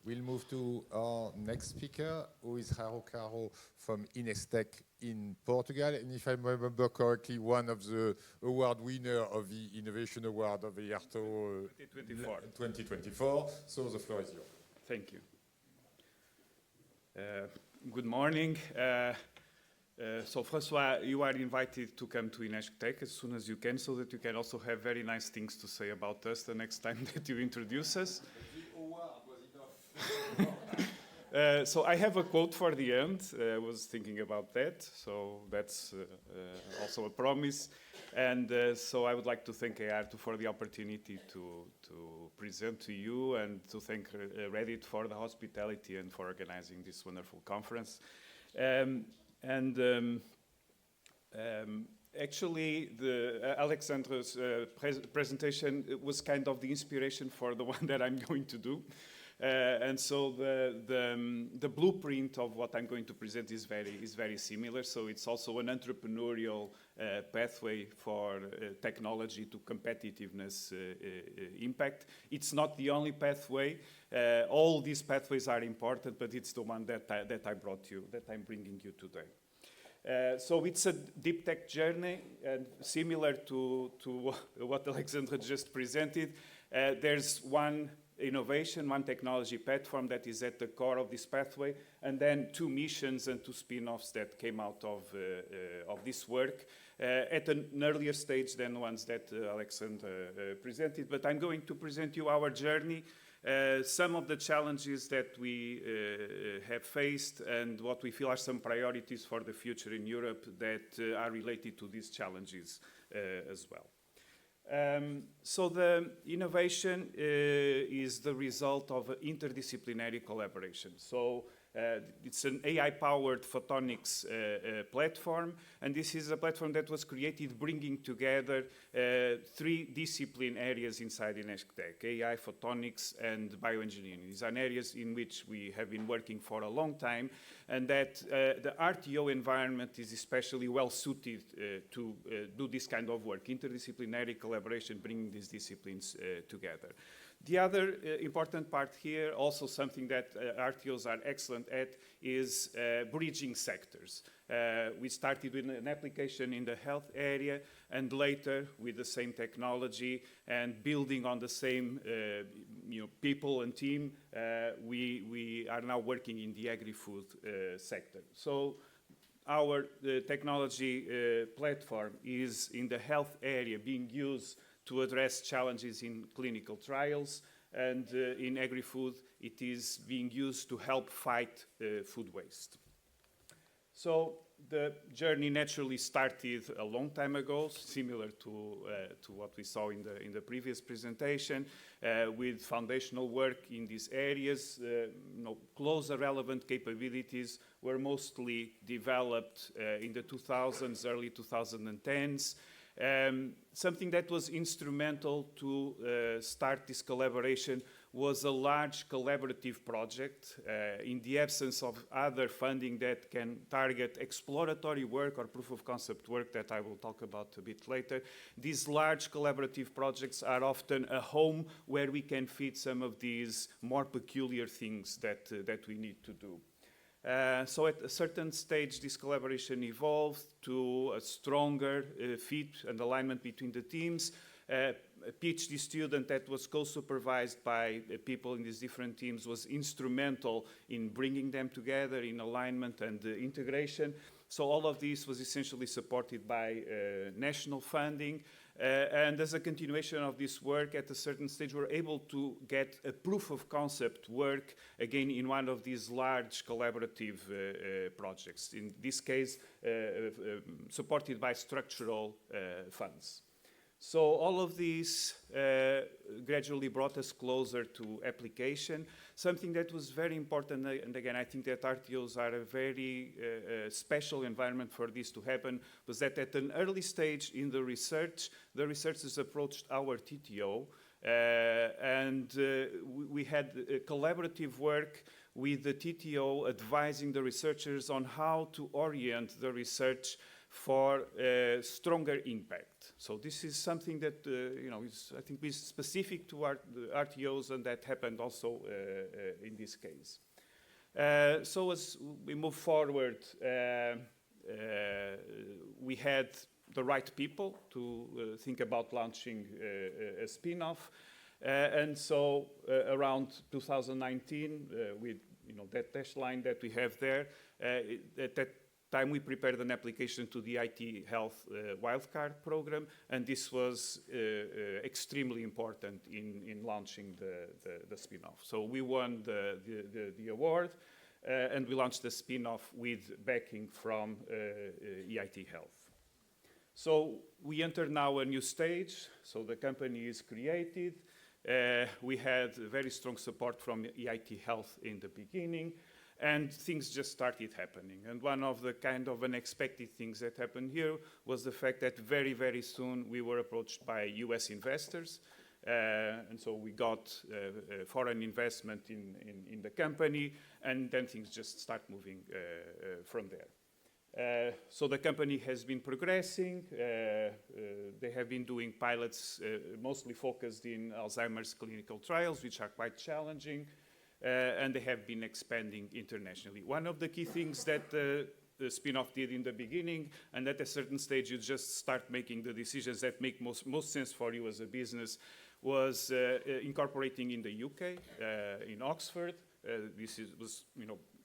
we'll move to our next speaker, who is Raro Caro from Inestec in Portugal. And if I remember correctly, one of the award winner of the Innovation Award of EARTO 2024. So the floor is yours. Thank you. Good morning. So François, you are invited to come to Inestec as soon as you can, so that you can also have very nice things to say about us the next time that you introduce us. So I have a quote for the end. I was thinking about that, so that's also a promise. And so I would like to thank EARTO for the opportunity to present to you, and to thank Reddit for the hospitality and for organizing this wonderful conference. Actually, Alexandre's presentation was kind of the inspiration for the one that I'm going to do. And so the blueprint of what I'm going to present is very similar. So it's also an entrepreneurial pathway for technology to competitiveness impact. It's not the only pathway. All these pathways are important, but it's the one that I brought you, that I'm bringing you today. So it's a deep tech journey, and similar to what Alexandre just presented. There's one innovation, one technology platform that is at the core of this pathway, and then two missions and two spin-offs that came out of this work at an earlier stage than the ones that Alexandre presented. But I'm going to present you our journey, some of the challenges that we have faced, and what we feel are some priorities for the future in Europe that are related to these challenges as well. So the innovation is the result of interdisciplinary collaboration. So it's an AI-powered photonics platform, and this is a platform that was created bringing together three discipline areas inside Inestec: AI, photonics, and bioengineering. These are areas in which we have been working for a long time, and that the RTO environment is especially well suited to do this kind of work, interdisciplinary collaboration, bringing these disciplines together. The other important part here, also something that RTOs are excellent at, is bridging sectors. We started with an application in the health area, and later with the same technology and building on the same people and team, we are now working in the agri-food sector. So our technology platform is in the health area being used to address challenges in clinical trials, and in agri-food it is being used to help fight food waste. So the journey naturally started a long time ago, similar to what we saw in the previous presentation, with foundational work in these areas. Closer relevant capabilities were mostly developed in the 2000s, early 2010s. Something that was instrumental to start this collaboration was a large collaborative project in the absence of other funding that can target exploratory work or proof of concept work that I will talk about a bit later. These large collaborative projects are often a home where we can fit some of these more peculiar things that we need to do. So at a certain stage, this collaboration evolved to a stronger fit and alignment between the teams. A PhD student that was co-supervised by people in these different teams was instrumental in bringing them together in alignment and integration. So all of this was essentially supported by national funding. And as a continuation of this work, at a certain stage, we're able to get a proof of concept work, again, in one of these large collaborative projects, in this case, supported by structural funds. So all of these gradually brought us closer to application. Something that was very important, and again, I think that RTOs are a very special environment for this to happen, was that at an early stage in the researchers approached our TTO, and we had collaborative work with the TTO advising the researchers on how to orient the research for stronger impact. So this is something that is, I think, is specific to the RTOs, and that happened also in this case. So as we move forward, we had the right people to think about launching a spin-off, and so around 2019, with that dash line that we have there, at that time we prepared an application to the IT Health Wildcard program, and this was extremely important in launching the spin-off. So we won the award, and we launched the spin-off with backing from EIT Health. So we enter now a new stage, so the company is created. We had very strong support from EIT Health in the beginning, and things just started happening. And one of the kind of unexpected things that happened here was the fact that very, very soon we were approached by US investors. And so we got foreign investment in the company, and then things just start moving from there. So the company has been progressing. They have been doing pilots mostly focused in Alzheimer's clinical trials, which are quite challenging. And they have been expanding internationally. One of the key things that the spin-off did in the beginning, and at a certain stage you just start making the decisions that make most sense for you as a business, was incorporating in the UK, in Oxford. This was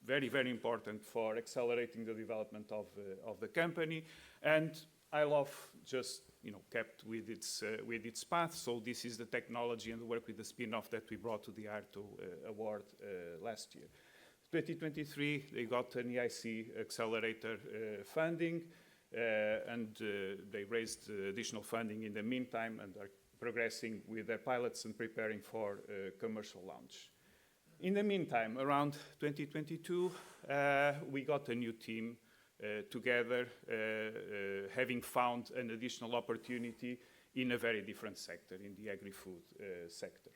very, very important for accelerating the development of the company. And ILOF just kept with its path. So this is the technology and the work with the spin-off that we brought to the EARTO award last year. 2023, they got an EIC accelerator funding, and they raised additional funding in the meantime and are progressing with their pilots and preparing for commercial launch. In the meantime, around 2022, we got a new team together, having found an additional opportunity in a very different sector, in the agri-food sector.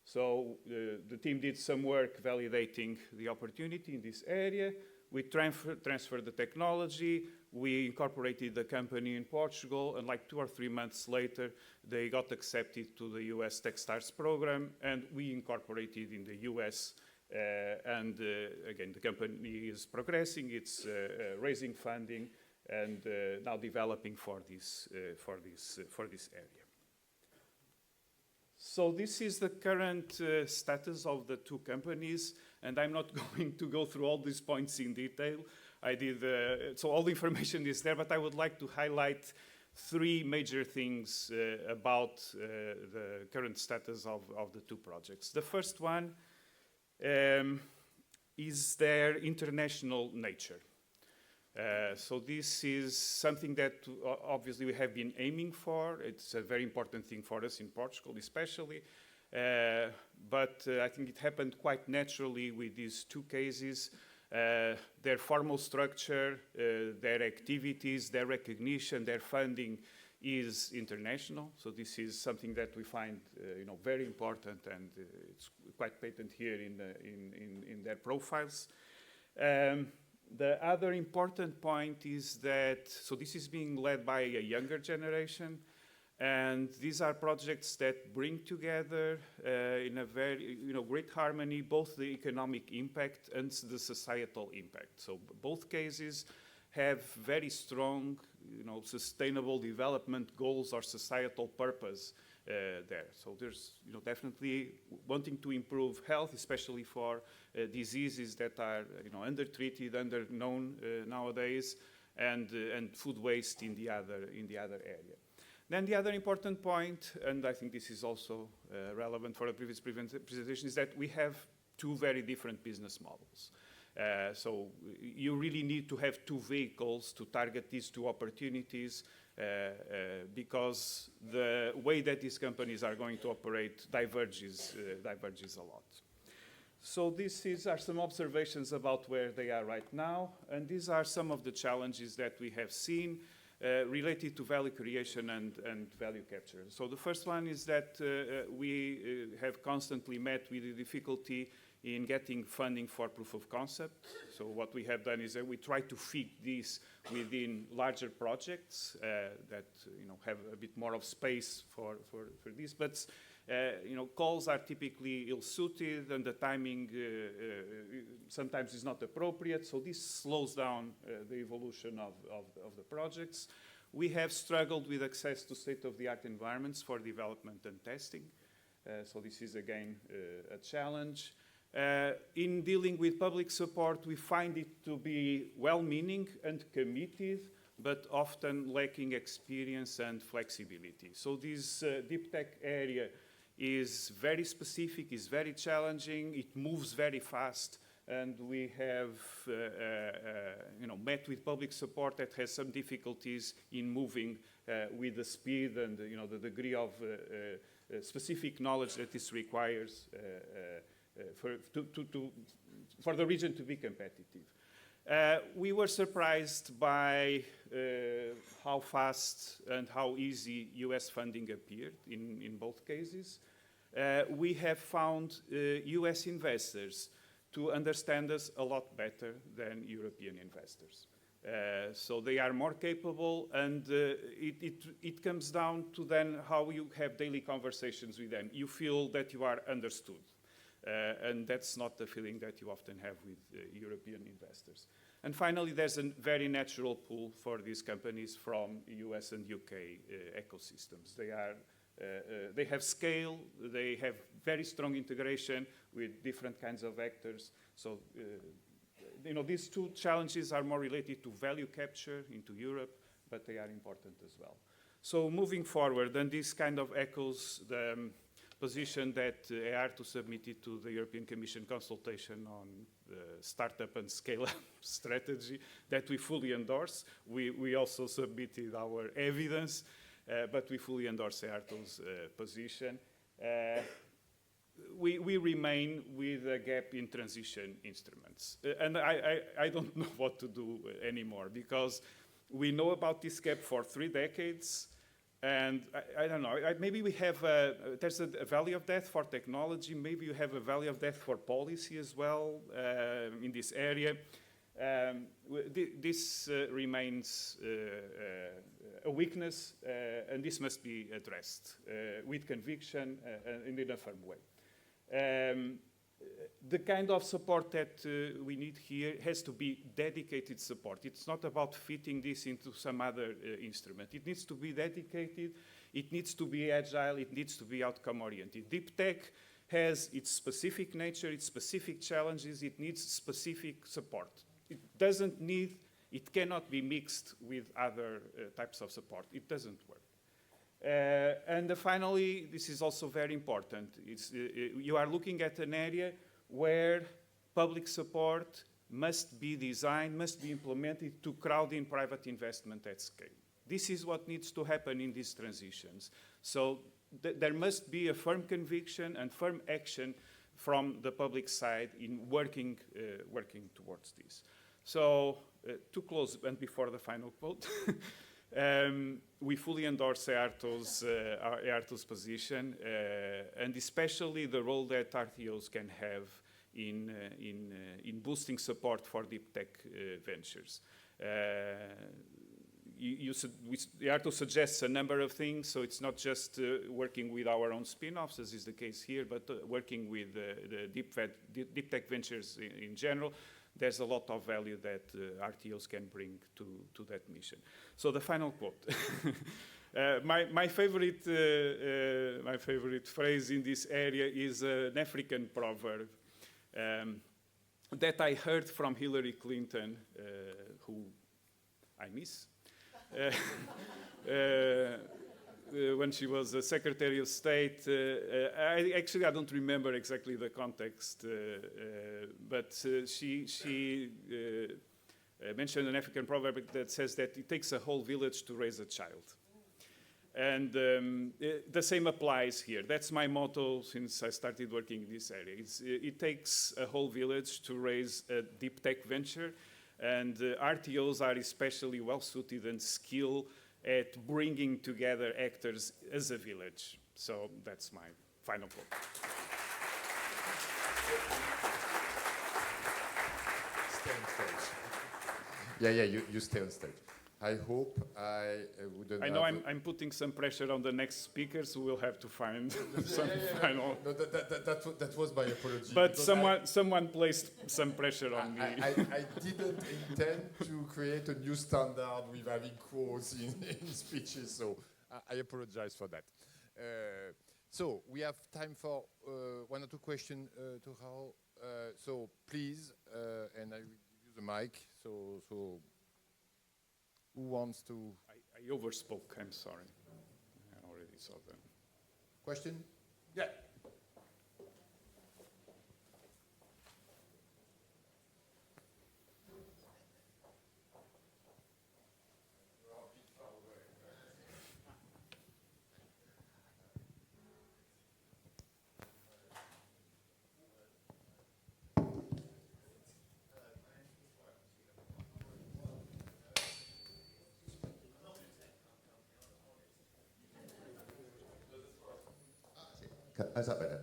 So the team did some work validating the opportunity in this area. We transferred the technology. We incorporated the company in Portugal, and like 2 or 3 months later, they got accepted to the US Techstars program, and we incorporated in the US. Again, the company is progressing. It's raising funding and now developing for this area. So this is the current status of the two companies, and I'm not going to go through all these points in detail. I did so all the information is there, but I would like to highlight 3 major things about the current status of the two projects. The first one is their international nature. So this is something that obviously we have been aiming for. It's a very important thing for us in Portugal especially. But I think it happened quite naturally with these two cases. Their formal structure, their activities, their recognition, their funding is international. So this is something that we find very important, and it's quite patent here in their profiles. The other important point is that, so this is being led by a younger generation, and these are projects that bring together in a very great harmony both the economic impact and the societal impact. So both cases have very strong sustainable development goals or societal purpose there. So there's definitely wanting to improve health, especially for diseases that are undertreated, underknown nowadays, and food waste in the other area. Then the other important point, and I think this is also relevant for the previous presentation, is that we have two very different business models. So you really need to have two vehicles to target these two opportunities because the way that these companies are going to operate diverges a lot. So these are some observations about where they are right now, and these are some of the challenges that we have seen related to value creation and value capture. So the first one is that we have constantly met with the difficulty in getting funding for proof of concept. So what we have done is that we try to fit this within larger projects that have a bit more of space for this. But calls are typically ill-suited, and the timing sometimes is not appropriate. So this slows down the evolution of the projects. We have struggled with access to state-of-the-art environments for development and testing. So this is, again, a challenge. In dealing with public support, we find it to be well-meaning and committed, but often lacking experience and flexibility. So this deep tech area is very specific, is very challenging, it moves very fast, and we have met with public support that has some difficulties in moving with the speed and the degree of specific knowledge that this requires for the region to be competitive. We were surprised by how fast and how easy US funding appeared in both cases. We have found US investors to understand us a lot better than European investors. So they are more capable, and it comes down to then how you have daily conversations with them. You feel that you are understood. And that's not the feeling that you often have with European investors. And finally, there's a very natural pull for these companies from US and UK ecosystems. They have scale, they have very strong integration with different kinds of actors. So, these two challenges are more related to value capture into Europe, but they are important as well. So moving forward, and this kind of echoes the position that EARTO submitted to the European Commission consultation on the startup and scale-up strategy that we fully endorse. We also submitted our evidence, but we fully endorse EARTO's position. We remain with a gap in transition instruments. And I don't know what to do anymore, because we know about this gap for 3 decades. And I don't know, maybe we have, there's a valley of death for technology, maybe you have a valley of death for policy as well in this area. This remains a weakness, and this must be addressed with conviction and in a firm way. The kind of support that we need here has to be dedicated support. It's not about fitting this into some other instrument. It needs to be dedicated, it needs to be agile, it needs to be outcome-oriented. Deep tech has its specific nature, its specific challenges, it needs specific support. It cannot be mixed with other types of support. It doesn't work. And finally, this is also very important. You are looking at an area where public support must be designed, must be implemented to crowd in private investment at scale. This is what needs to happen in these transitions. So there must be a firm conviction and firm action from the public side in working towards this. So to close, and before the final quote, We fully endorse EARTO's position, and especially the role that RTOs can have in boosting support for deep tech ventures. EARTO suggests a number of things, so it's not just working with our own spin-offs, as is the case here, but working with the deep tech ventures in general. There's a lot of value that RTOs can bring to that mission. So the final quote. My favorite phrase in this area is an African proverb that I heard from Hillary Clinton, who I miss, when she was the Secretary of State. I don't remember exactly the context, but she mentioned an African proverb that says that it takes a whole village to raise a child. And the same applies here. That's my motto since I started working in this area. It takes a whole village to raise a deep tech venture, and RTOs are especially well suited and skilled at bringing together actors as a village. So that's my final quote. Stay on stage. Yeah, you stay on stage. I hope I wouldn't. I know I'm putting some pressure on the next speakers who will have to find some final. No, that was my apology. But someone placed some pressure on me. I didn't intend to create a new standard with having quotes in speeches, so I apologize for that. So we have time for one or two questions to Raul. So please, and I will give you the mic. So who wants to? I overspoke. I'm sorry. I already saw them. Question? Yeah. Is that better?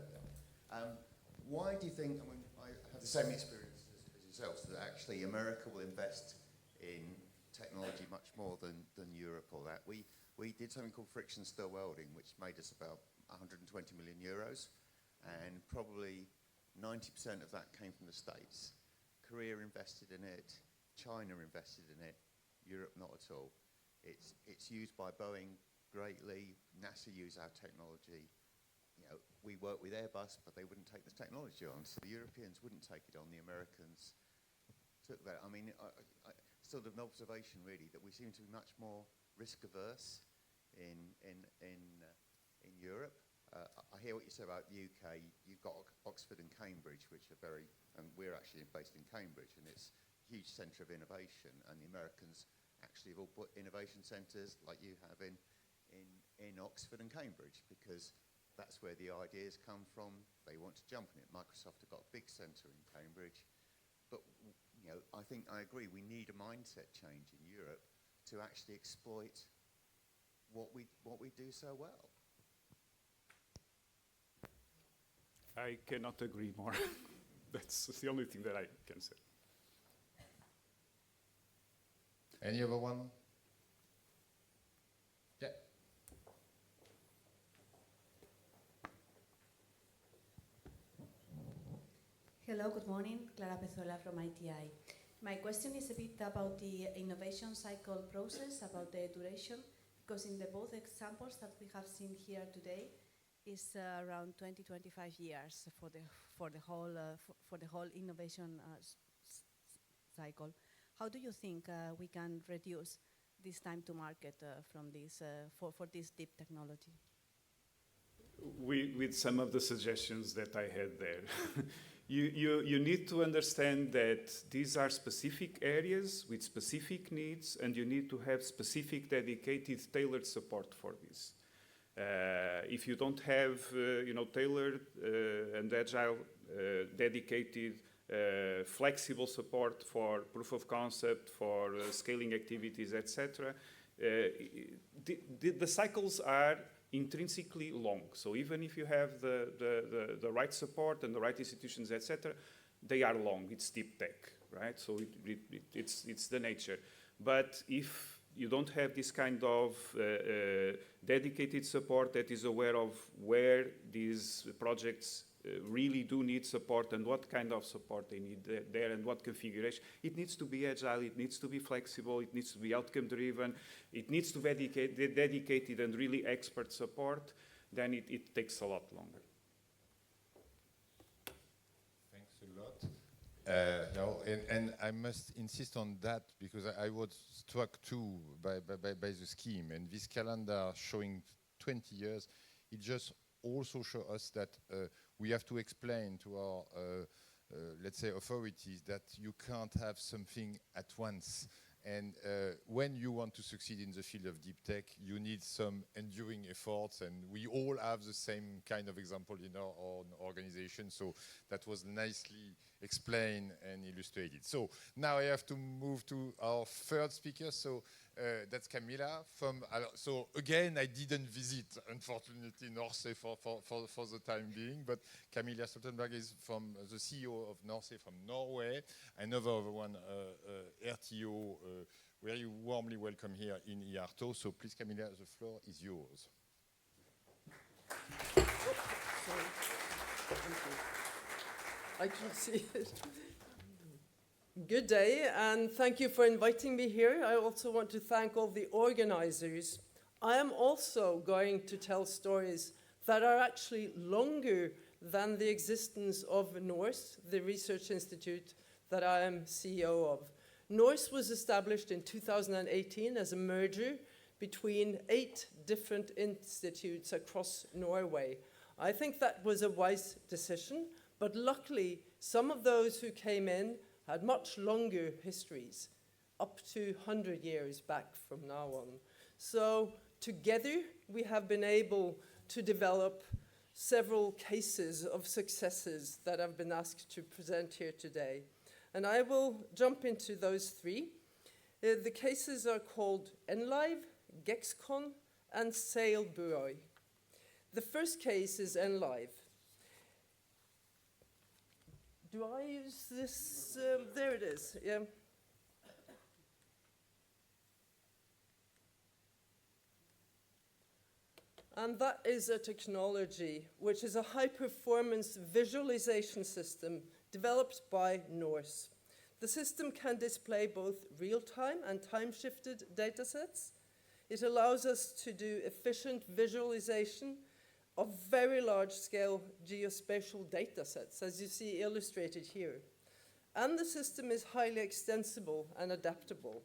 Why do you think, I mean, I have the same experience as yourselves, that actually America will invest in technology much more than Europe or that? We did something called friction stir welding, which made us about 120 million euros, and probably 90% of that came from the States. Korea invested in it, China invested in it, Europe not at all. It's used by Boeing greatly, NASA use our technology. You know, we work with Airbus, but they wouldn't take the technology on. So the Europeans wouldn't take it on. The Americans took that. I mean, sort of an observation really that we seem to be much more risk averse in Europe. I hear what you say about the UK. You've got Oxford and Cambridge, which are very, and we're actually based in Cambridge, and it's a huge centre of innovation. And the Americans actually have all put innovation centres like you have in Oxford and Cambridge, because that's where the ideas come from. They want to jump in it. Microsoft have got a big centre in Cambridge. But, you know, I think I agree, we need a mindset change in Europe to actually exploit what we do so well. I cannot agree more. That's the only thing that I can say. Any other one? Yeah. Hello, good morning. Clara Pezuela from ITI. My question is a bit about the innovation cycle process, about the duration, because in the both examples that we have seen here today is around 20-25 years for the whole innovation cycle. How do you think we can reduce this time to market from this for this deep technology? With some of the suggestions that I had there. You need to understand that these are specific areas with specific needs, and you need to have specific, dedicated, tailored support for this. If you don't have, tailored and agile, dedicated, flexible support for proof of concept, for scaling activities, etc., the cycles are intrinsically long. So even if you have the right support and the right institutions, etc., they are long. It's deep tech, right? So it's the nature. But if you don't have this kind of dedicated support that is aware of where these projects really do need support and what kind of support they need there and what configuration. It needs to be agile, it needs to be flexible, it needs to be outcome driven, it needs to be dedicated and really expert support, then it takes a lot longer. Thanks a lot. No, and I must insist on that because I was struck too by the scheme, and this calendar showing 20 years, it just also shows us that we have to explain to our, let's say, authorities that you can't have something at once. And when you want to succeed in the field of deep tech, you need some enduring efforts, and we all have the same kind of example in our own organization, so that was nicely explained and illustrated. So now I have to move to our third speaker, so that's Camilla from, so again, I didn't visit, unfortunately, Norse for the time being, but Camilla Stoltenberg is from the CEO of Norse from Norway. Another one, EARTO, very warmly welcome here in EARTO. So please, Camilla, the floor is yours. I can see it. Good day, and thank you for inviting me here. I also want to thank all the organizers. I am also going to tell stories that are actually longer than the existence of NORSE, the research institute that I am CEO of. NORSE was established in 2018 as a merger between 8 different institutes across Norway. I think that was a wise decision, but luckily some of those who came in had much longer histories, up to 100 years back from now on. So together we have been able to develop several cases of successes that I've been asked to present here today. And I will jump into those 3. The cases are called Enlive, Gexcon, and Sailbuoy. The first case is Enlive. Do I use this? There it is. Yeah. And that is a technology which is a high-performance visualization system developed by NORSE. The system can display both real-time and time-shifted datasets. It allows us to do efficient visualization of very large-scale geospatial datasets, as you see illustrated here. And the system is highly extensible and adaptable.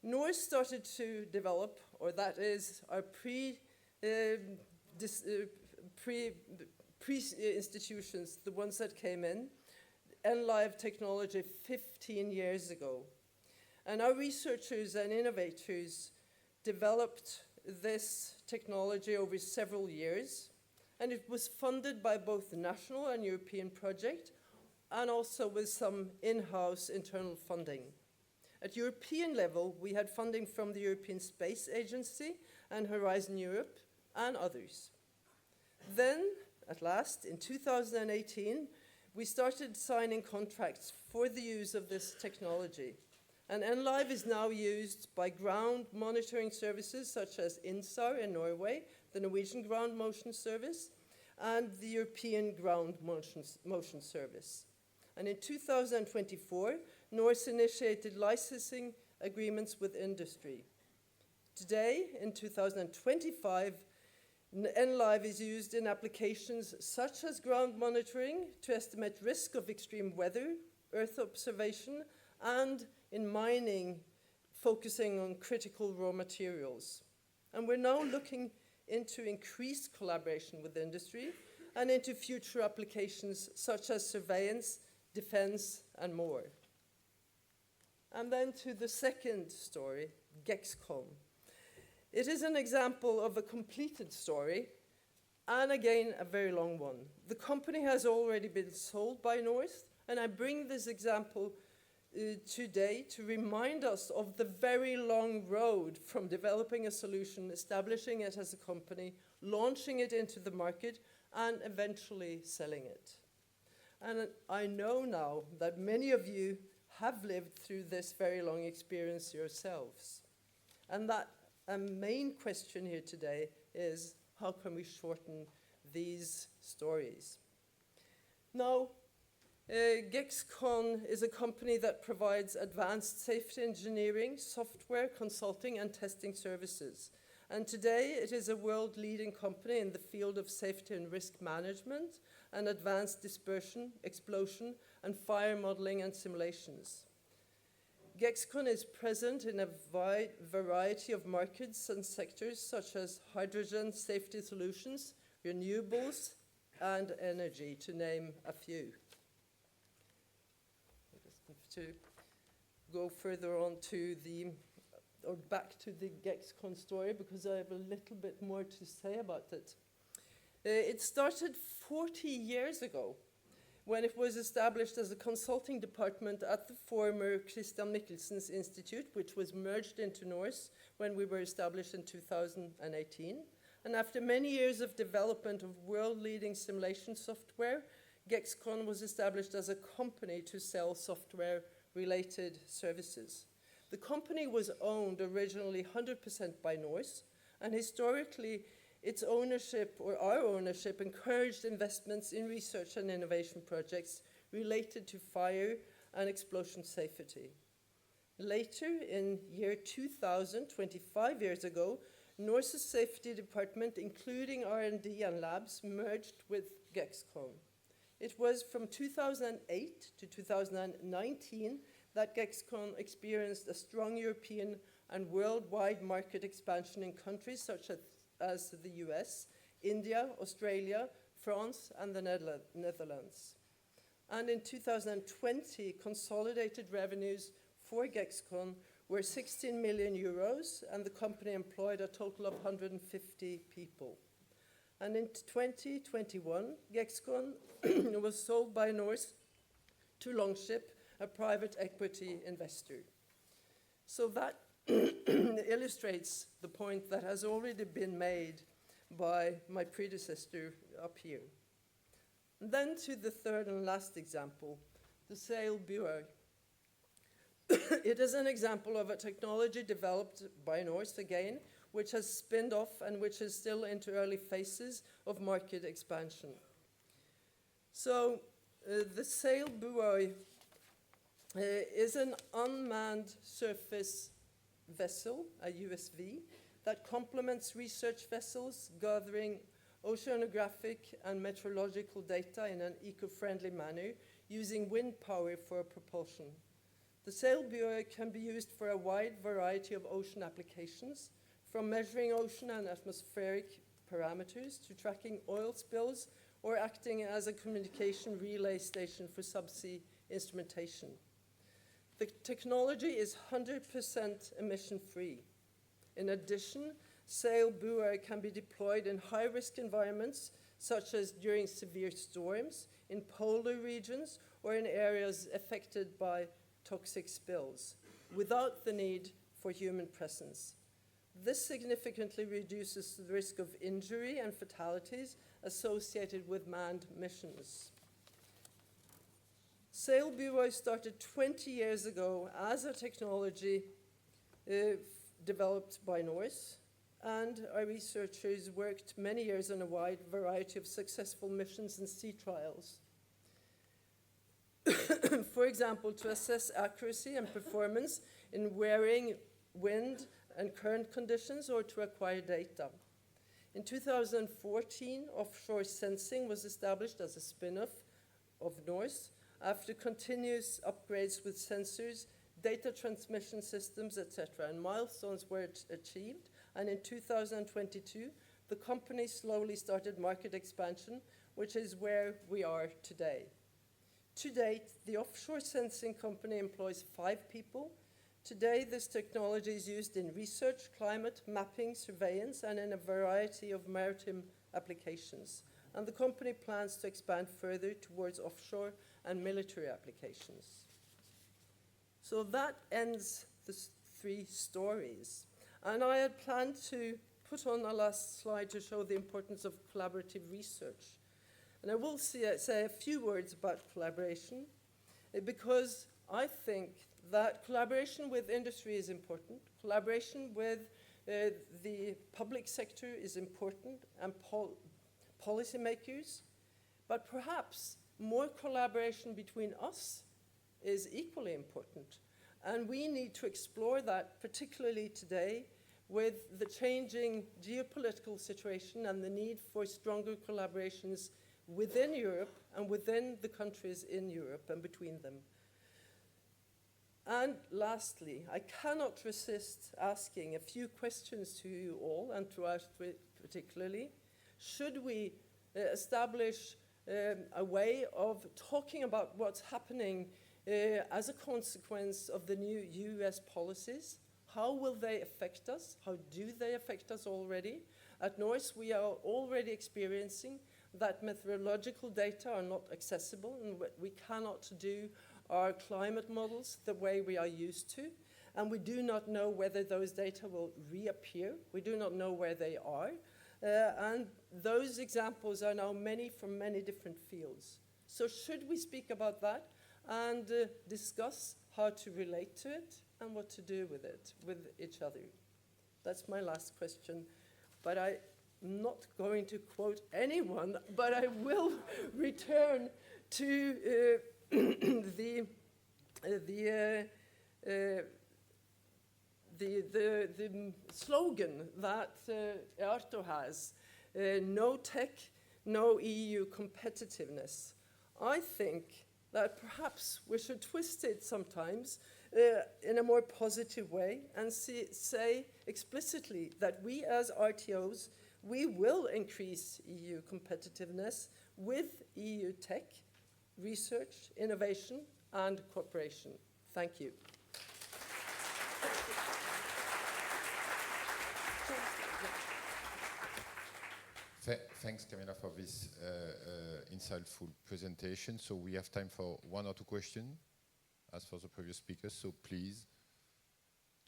NORSE started to develop, or that is, our pre-institutions, the ones that came in, Enlive technology 15 years ago. And our researchers and innovators developed this technology over several years, and it was funded by both the national and European project, and also with some in-house internal funding. At European level, we had funding from the European Space Agency and Horizon Europe and others. Then, at last, in 2018, we started signing contracts for the use of this technology. And Enlive is now used by ground monitoring services such as INSAR in Norway, the Norwegian Ground Motion Service, and the European Ground Motion Service. And in 2024, NORSE initiated licensing agreements with industry. Today, in 2025, Enlive is used in applications such as ground monitoring to estimate risk of extreme weather, Earth observation, and in mining, focusing on critical raw materials. And we're now looking into increased collaboration with industry and into future applications such as surveillance, defense, and more. And then to the second story, Gexcon. It is an example of a completed story, and again, a very long one. The company has already been sold by NORSE, and I bring this example today to remind us of the very long road from developing a solution, establishing it as a company, launching it into the market, and eventually selling it. And I know now that many of you have lived through this very long experience yourselves. And that a main question here today is, how can we shorten these stories? Now, GEXCON is a company that provides advanced safety engineering, software, consulting, and testing services. And today, it is a world-leading company in the field of safety and risk management and advanced dispersion, explosion, and fire modeling and simulations. GEXCON is present in a wide variety of markets and sectors such as hydrogen safety solutions, renewables, and energy, to name a few. I just have to go further on to back to the GEXCON story, because I have a little bit more to say about it. It started 40 years ago, when it was established as a consulting department at the former Christian Michelsen's Institute, which was merged into Norse when we were established in 2018. And after many years of development of world-leading simulation software, GEXCON was established as a company to sell software-related services. The company was owned originally 100% by Norse, and historically, its ownership, or our ownership, encouraged investments in research and innovation projects related to fire and explosion safety. Later, in year 2000, 25 years ago, Norse's safety department, including R&D and labs, merged with GEXCON. It was from 2008 to 2019 that GEXCON experienced a strong European and worldwide market expansion in countries such as the US, India, Australia, France, and the Netherlands. And in 2020, consolidated revenues for GEXCON were 16 million euros, and the company employed a total of 150 people. And in 2021, GEXCON was sold by Norse to Longship, a private equity investor. So that illustrates the point that has already been made by my predecessor up here. And then to the third and last example, the Sail Buoy. It is an example of a technology developed by Norse again, which has spinned off and which is still into early phases of market expansion. So the Sail Buoy is an unmanned surface vessel, a USV, that complements research vessels gathering oceanographic and meteorological data in an eco-friendly manner using wind power for propulsion. The Sail Buoy can be used for a wide variety of ocean applications, from measuring ocean and atmospheric parameters to tracking oil spills or acting as a communication relay station for subsea instrumentation. The technology is 100% emission-free. In addition, Sail Buoy can be deployed in high-risk environments, such as during severe storms, in polar regions, or in areas affected by toxic spills, without the need for human presence. This significantly reduces the risk of injury and fatalities associated with manned missions. Sail Buoy started 20 years ago as a technology developed by Norse, and our researchers worked many years on a wide variety of successful missions and sea trials. For example, to assess accuracy and performance in varying wind and current conditions, or to acquire data. In 2014, offshore sensing was established as a spin-off of Norse after continuous upgrades with sensors, data transmission systems, etc., and milestones were achieved. And in 2022, the company slowly started market expansion, which is where we are today. To date, the offshore sensing company employs 5 people. Today, this technology is used in research, climate, mapping, surveillance, and in a variety of maritime applications. And the company plans to expand further towards offshore and military applications. So that ends the three stories. And I had planned to put on the last slide to show the importance of collaborative research. And I will say a few words about collaboration, because I think that collaboration with industry is important, collaboration with the public sector is important, and policymakers, but perhaps more collaboration between us is equally important. And we need to explore that, particularly today, with the changing geopolitical situation and the need for stronger collaborations within Europe and within the countries in Europe and between them. And lastly, I cannot resist asking a few questions to you all, and to Astrid particularly. Should we establish a way of talking about what's happening as a consequence of the new US policies? How will they affect us? How do they affect us already? At Norse, we are already experiencing that meteorological data are not accessible, and we cannot do our climate models the way we are used to. And we do not know whether those data will reappear. We do not know where they are. And those examples are now many from many different fields. So should we speak about that and discuss how to relate to it and what to do with it, with each other? That's my last question. But I'm not going to quote anyone, but I will return to the slogan that EARTO has, no tech, no EU competitiveness. I think that perhaps we should twist it sometimes in a more positive way and say explicitly that we as RTOs, we will increase EU competitiveness with EU tech, research, innovation, and cooperation. Thank you. Thanks, Camilla, for this insightful presentation. So we have time for one or two questions, as for the previous speakers. So please,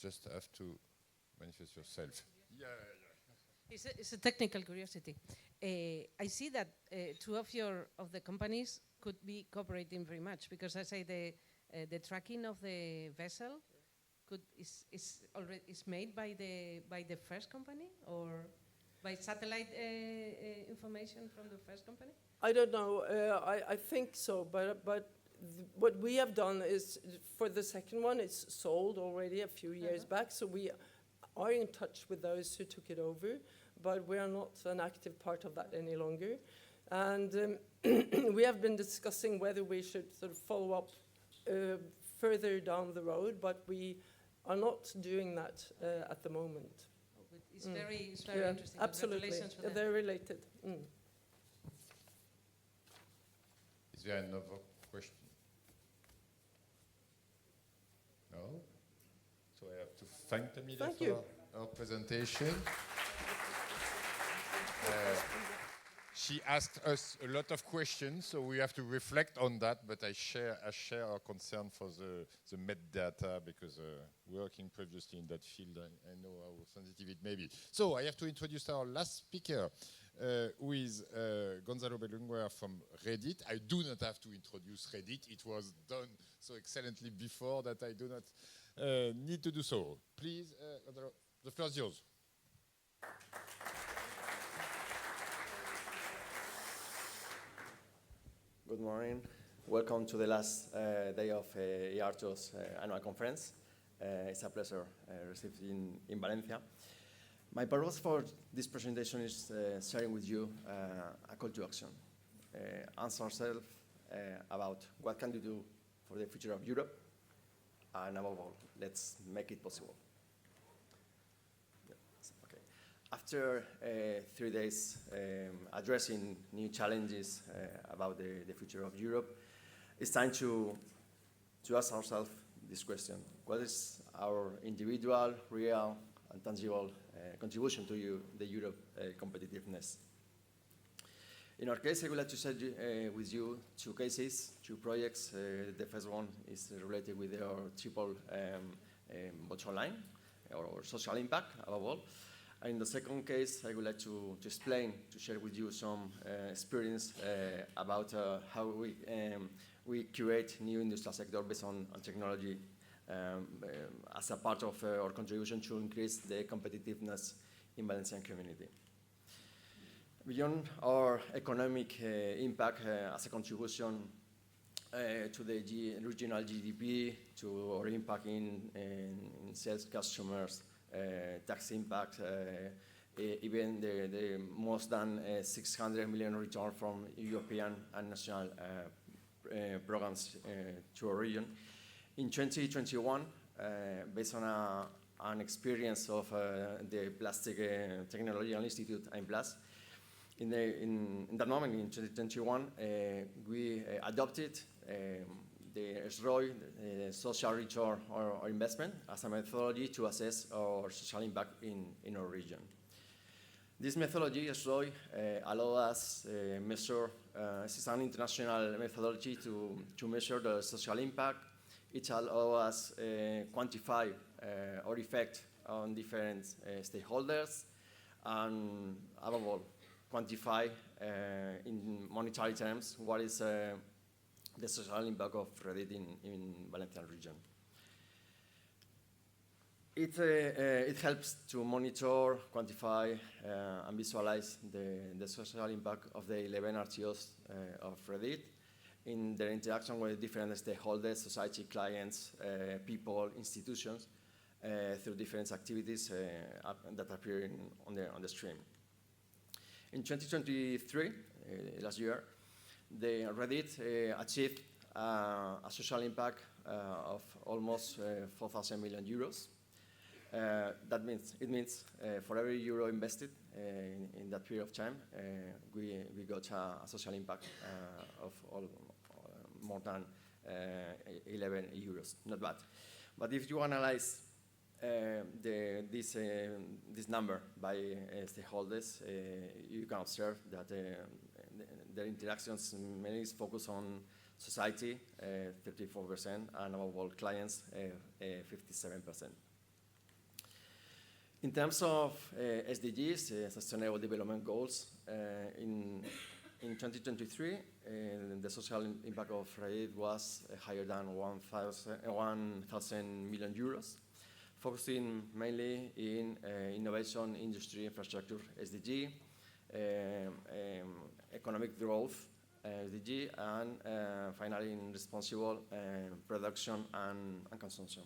just have to manifest yourself. Yeah. It's a technical curiosity. I see that two of the companies could be cooperating very much, because I say the tracking of the vessel is made by the first company, or by satellite information from the first company? I don't know. I think so, but what we have done is, for the second one, it's sold already a few years back, so we are in touch with those who took it over, but we are not an active part of that any longer. And we have been discussing whether we should sort of follow up further down the road, but we are not doing that at the moment. It's very interesting. Absolutely. Congratulations for that. They're related. Is there another question? No? So I have to thank Camilla for her presentation. She asked us a lot of questions, so we have to reflect on that, but I share our concern for the metadata, because working previously in that field, I know how sensitive it may be. So I have to introduce our last speaker, who is Gonzalo Belunguer from Reddit. I do not have to introduce Reddit. It was done so excellently before that I do not need to do so. Please, Gonzalo, the floor is yours. Good morning. Welcome to the last day of EARTO's annual conference. It's a pleasure receiving in Valencia. My purpose for this presentation is sharing with you a call to action. Ask ourselves about what can we do for the future of Europe, and above all, let's make it possible. After 3 days addressing new challenges about the future of Europe, it's time to ask ourselves this question: what is our individual, real, and tangible contribution to the Europe competitiveness? In our case, I would like to share with you two cases, two projects. The first one is related with our triple bottom line, or social impact above all. And in the second case, I would like to explain, to share with you some experience about how we create new industrial sector based on technology as a part of our contribution to increase the competitiveness in Valencian community. Beyond our economic impact as a contribution to the regional GDP, to our impact in sales customers, tax impact, even the more than 600 million return from European and national programs to our region. In 2021, based on an experience of the Plastic Technological Institute and Plus, in that moment, in 2021, we adopted the SROI, social return or investment, as a methodology to assess our social impact in our region. This methodology, SROI, allows us measure, this is an international methodology to measure the social impact. It allows us quantify our effect on different stakeholders, and above all, quantify in monetary terms what is the social impact of Reddit in Valencian region. It helps to monitor, quantify, and visualize the social impact of the 11 RTOs of Reddit in their interaction with different stakeholders, society, clients, people, institutions, through different activities that appear on the stream. In 2023, last year, the Reddit achieved a social impact of almost 4,000 million euros. That means for every euro invested in that period of time, we got a social impact of more than 11 euros. Not bad. But if you analyze this number by stakeholders, you can observe that their interactions mainly focus on society, 34%, and above all clients, 57%. In terms of SDGs, Sustainable Development Goals, in 2023, the social impact of Reddit was higher than 1,000 million euros, focusing mainly in innovation, industry, infrastructure, SDG, economic growth, SDG, and finally in responsible production and consumption.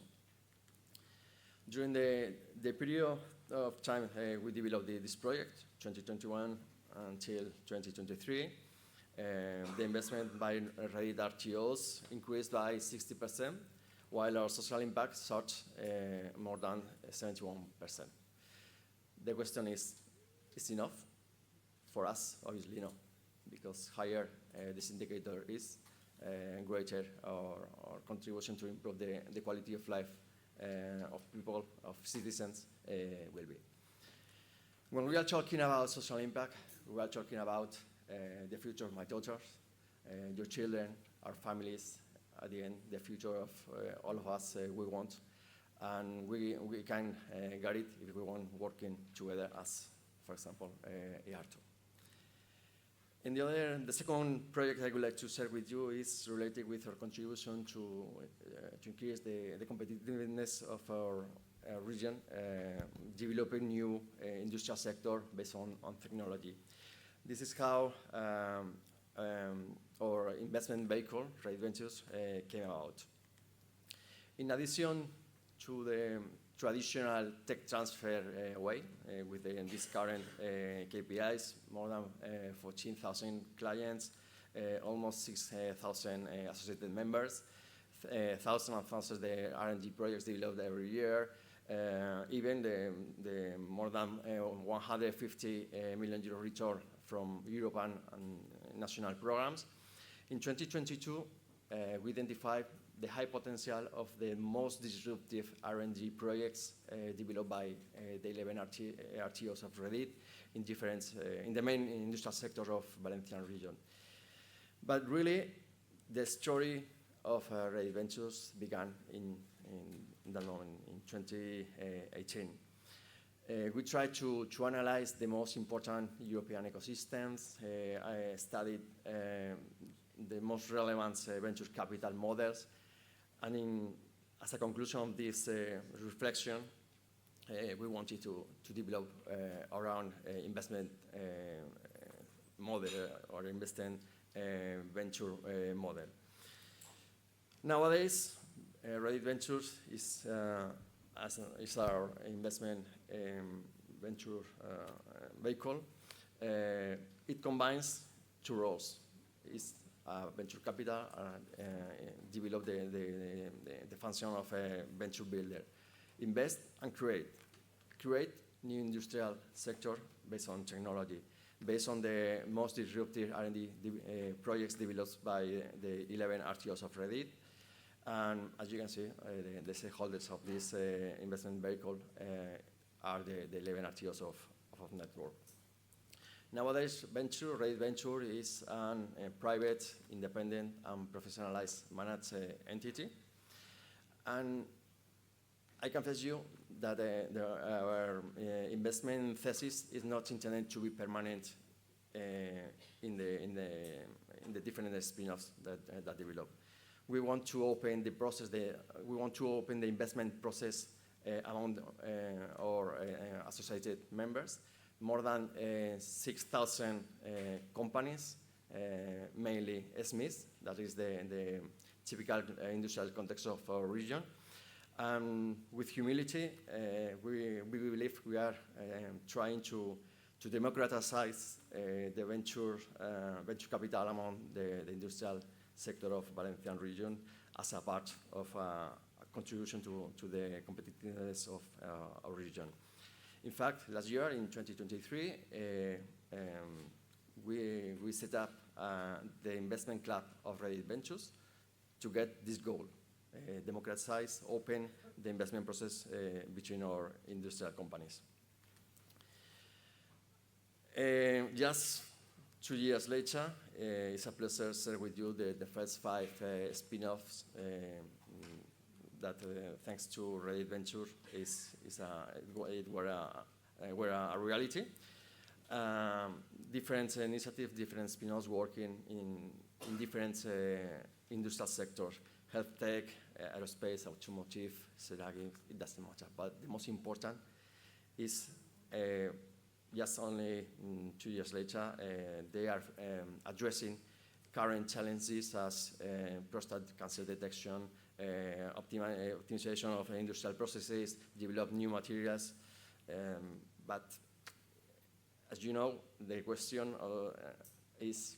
During the period of time we developed this project, 2021 until 2023, the investment by Reddit RTOs increased by 60%, while our social impact surged more than 71%. The question is enough? For us, obviously no, because higher this indicator is, greater our contribution to improve the quality of life of people, of citizens, will be. When we are talking about social impact, we are talking about the future of my daughters, your children, our families, at the end, the future of all of us we want. And we can get it if we want working together as, for example, EARTO. And the second project I would like to share with you is related with our contribution to increase the competitiveness of our region, developing new industrial sector based on technology. This is how our investment vehicle, Reddit Ventures, came about. In addition to the traditional tech transfer way, with these current KPIs, more than 14,000 clients, almost 6,000 associated members, thousands and thousands of the R&D projects developed every year, even the more than 150 million euro return from European and national programs. In 2022, we identify the high potential of the most disruptive R&D projects developed by the 11 RTOs of Reddit in in the main industrial sector of Valencian region. But really, the story of Reddit Ventures began in that moment, in 2018. We tried to analyze the most important European ecosystems. I studied the most relevant venture capital models. And as a conclusion of this reflection, we wanted to develop around investment model or investment venture model. Nowadays, Reddit Ventures is our investment venture vehicle. It combines two roles. It's venture capital develop the function of a venture builder. Invest and create. Create new industrial sector based on technology, based on the most disruptive R&D projects developed by the 11 RTOs of Reddit. And as you can see, the stakeholders of this investment vehicle are the 11 RTOs of network. Nowadays, Reddit Venture is a private, independent, and professionalized managed entity. And I confess you that our investment thesis is not intended to be permanent in the different spin-offs that develop. We want to open the process. We want to open the investment process among our associated members. More than 6,000 companies, mainly SMEs, that is the typical industrial context of our region. With humility, we believe we are trying to democratize the venture capital among the industrial sector of Valencian region as a part of a contribution to the competitiveness of our region. In fact, last year in 2023, we set up the investment club of Reddit Ventures to get this goal, democratize, open the investment process between our industrial companies. Just 2 years later, it's a pleasure to share with you the first 5 spin-offs that, thanks to Reddit Venture, were a reality. Different initiatives, different spin-offs working in different industrial sectors: health tech, aerospace, automotive, ceramic. It doesn't matter. But the most important is just only 2 years later, they are addressing current challenges as prostate cancer detection, optimization of industrial processes, develop new materials. But as you know, the question is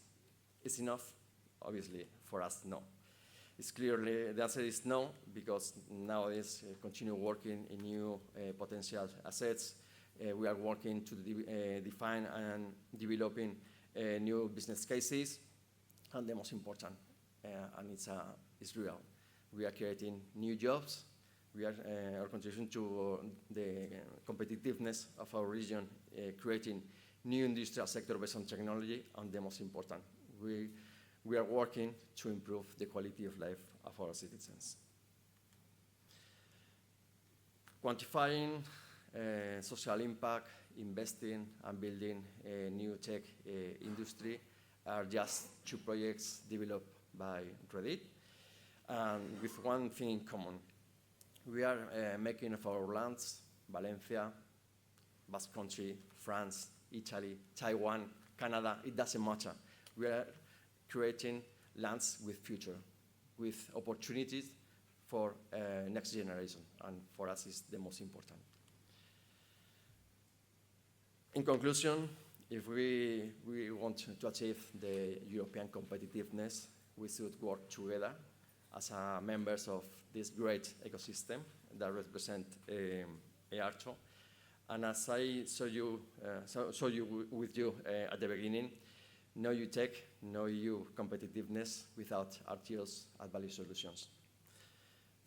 enough? Obviously, for us, no. It's clearly, the answer is no, because nowadays continue working in new potential assets. We are working to define and developing new business cases, and the most important, and it's real. We are creating new jobs. We are our contribution to the competitiveness of our region, creating new industrial sector based on technology, and the most important, we are working to improve the quality of life of our citizens. Quantifying social impact, investing, and building a new tech industry are just 2 projects developed by Reddit, with one thing in common. We are making of our lands, Valencia, Basque Country, France, Italy, Taiwan, Canada, it doesn't matter. We are creating lands with future, with opportunities for next generation, and for us is the most important. In conclusion, if we want to achieve the European competitiveness, we should work together as members of this great ecosystem that represent EARTO. And as I showed you with you at the beginning, no EU tech, no EU competitiveness without RTOs at value solutions.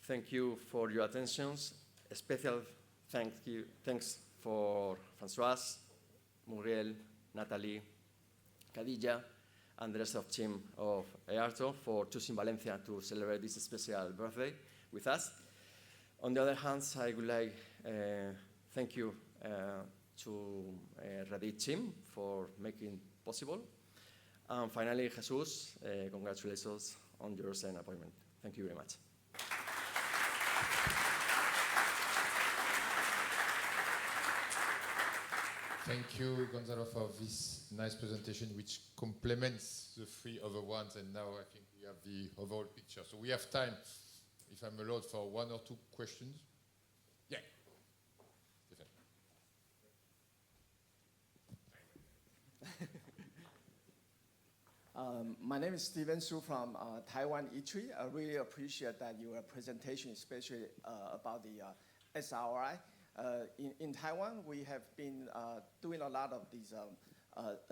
Thank you for your attentions. A special thanks for Françoise, Muriel, Natalie, Khadija, and the rest of the team of EARTO for choosing Valencia to celebrate this special birthday with us. On the other hand, I would like thank you to Reddit team for making possible. And finally, Jesus, congratulations on your Senate appointment. Thank you very much. Thank you, Gonzalo, for this nice presentation, which complements the three other ones. And now I think we have the overall picture. So we have time, if I'm allowed, for one or two questions. Yeah. My name is Steven Su from Taiwan EARTO. I really appreciate that your presentation, especially about the SRI. In Taiwan, we have been doing a lot of these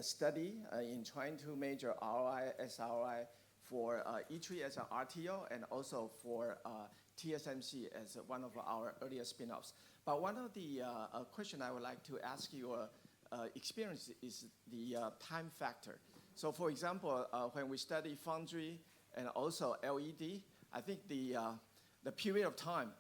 study in trying to measure ROI, SRI for EARTO as an RTO and also for TSMC as one of our earlier spin-offs. But one of the questions I would like to ask your experience is the time factor. So for example, when we study foundry and also LED, I think the period of time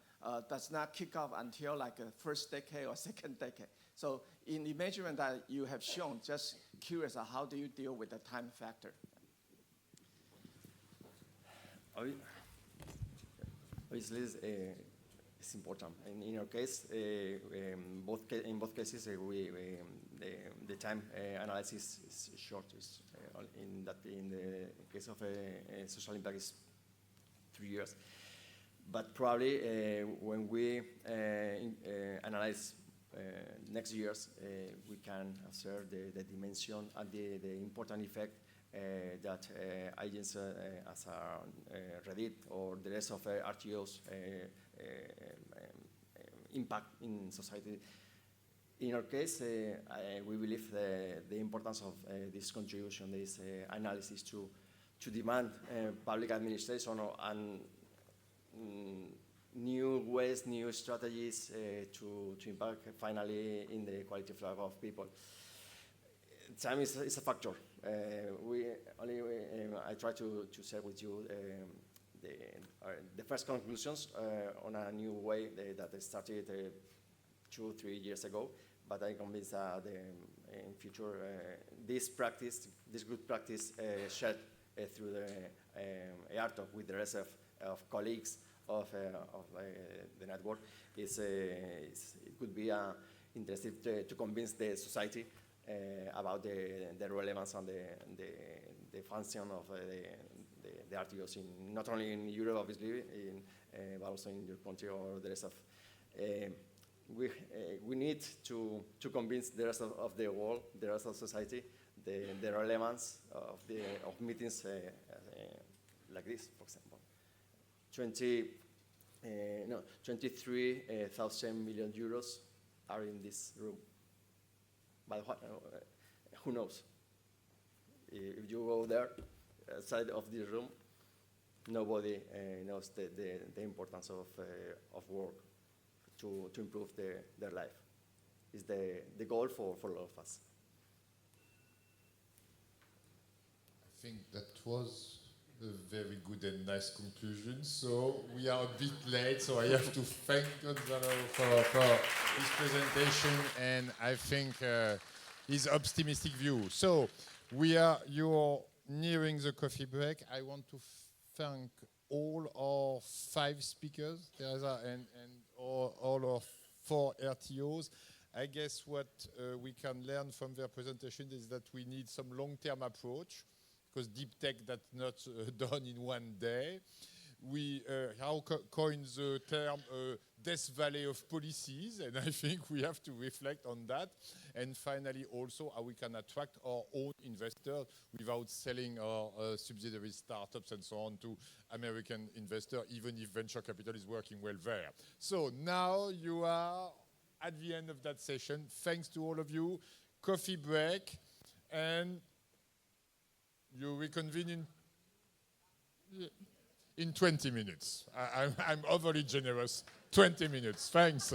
does not kick off until like a first decade or second decade. So in the measurement that you have shown, just curious, how do you deal with the time factor? Obviously, it's important. In our case, in both cases, the time analysis is short. In the case of social impact, is 3 years. But probably when we analyze next years, we can observe the dimension and the important effect that agents as Reddit or the rest of RTOs impact in society. In our case, we believe the importance of this contribution, this analysis to demand public administration and new ways, new strategies to impact finally in the quality of life of people. Time is a factor. I try to share with you the first conclusions on a new way that I started 2 or 3 years ago. But I'm convinced that in future this good practice shared through the EARTO with the rest of colleagues of the network it could be interesting to convince the society about the relevance and the function of the RTOs not only in Europe, obviously, but also in your country or the rest of. We need to convince the rest of the world, the rest of society, the relevance of meetings like this, for example. 23,000 million euros are in this room. But who knows? If you go there, outside of this room, nobody knows the importance of work to improve their life. It's the goal for all of us. I think that was a very good and nice conclusion. So we are a bit late, so I have to thank Gonzalo for his presentation and I think his optimistic view. So you're nearing the coffee break. I want to thank all our 5 speakers, Teresa, and all our 4 RTOs. I guess what we can learn from their presentation is that we need some long-term approach, because deep tech that's not done in one day. We coined the term Death Valley of policies, and I think we have to reflect on that. And finally, also, how we can attract our own investors without selling our subsidiary startups and so on to American investors, even if venture capital is working well there. So now you are at the end of that session. Thanks to all of you. Coffee break, and You reconvene in 20 minutes. I'm overly generous. 20 minutes. Thanks.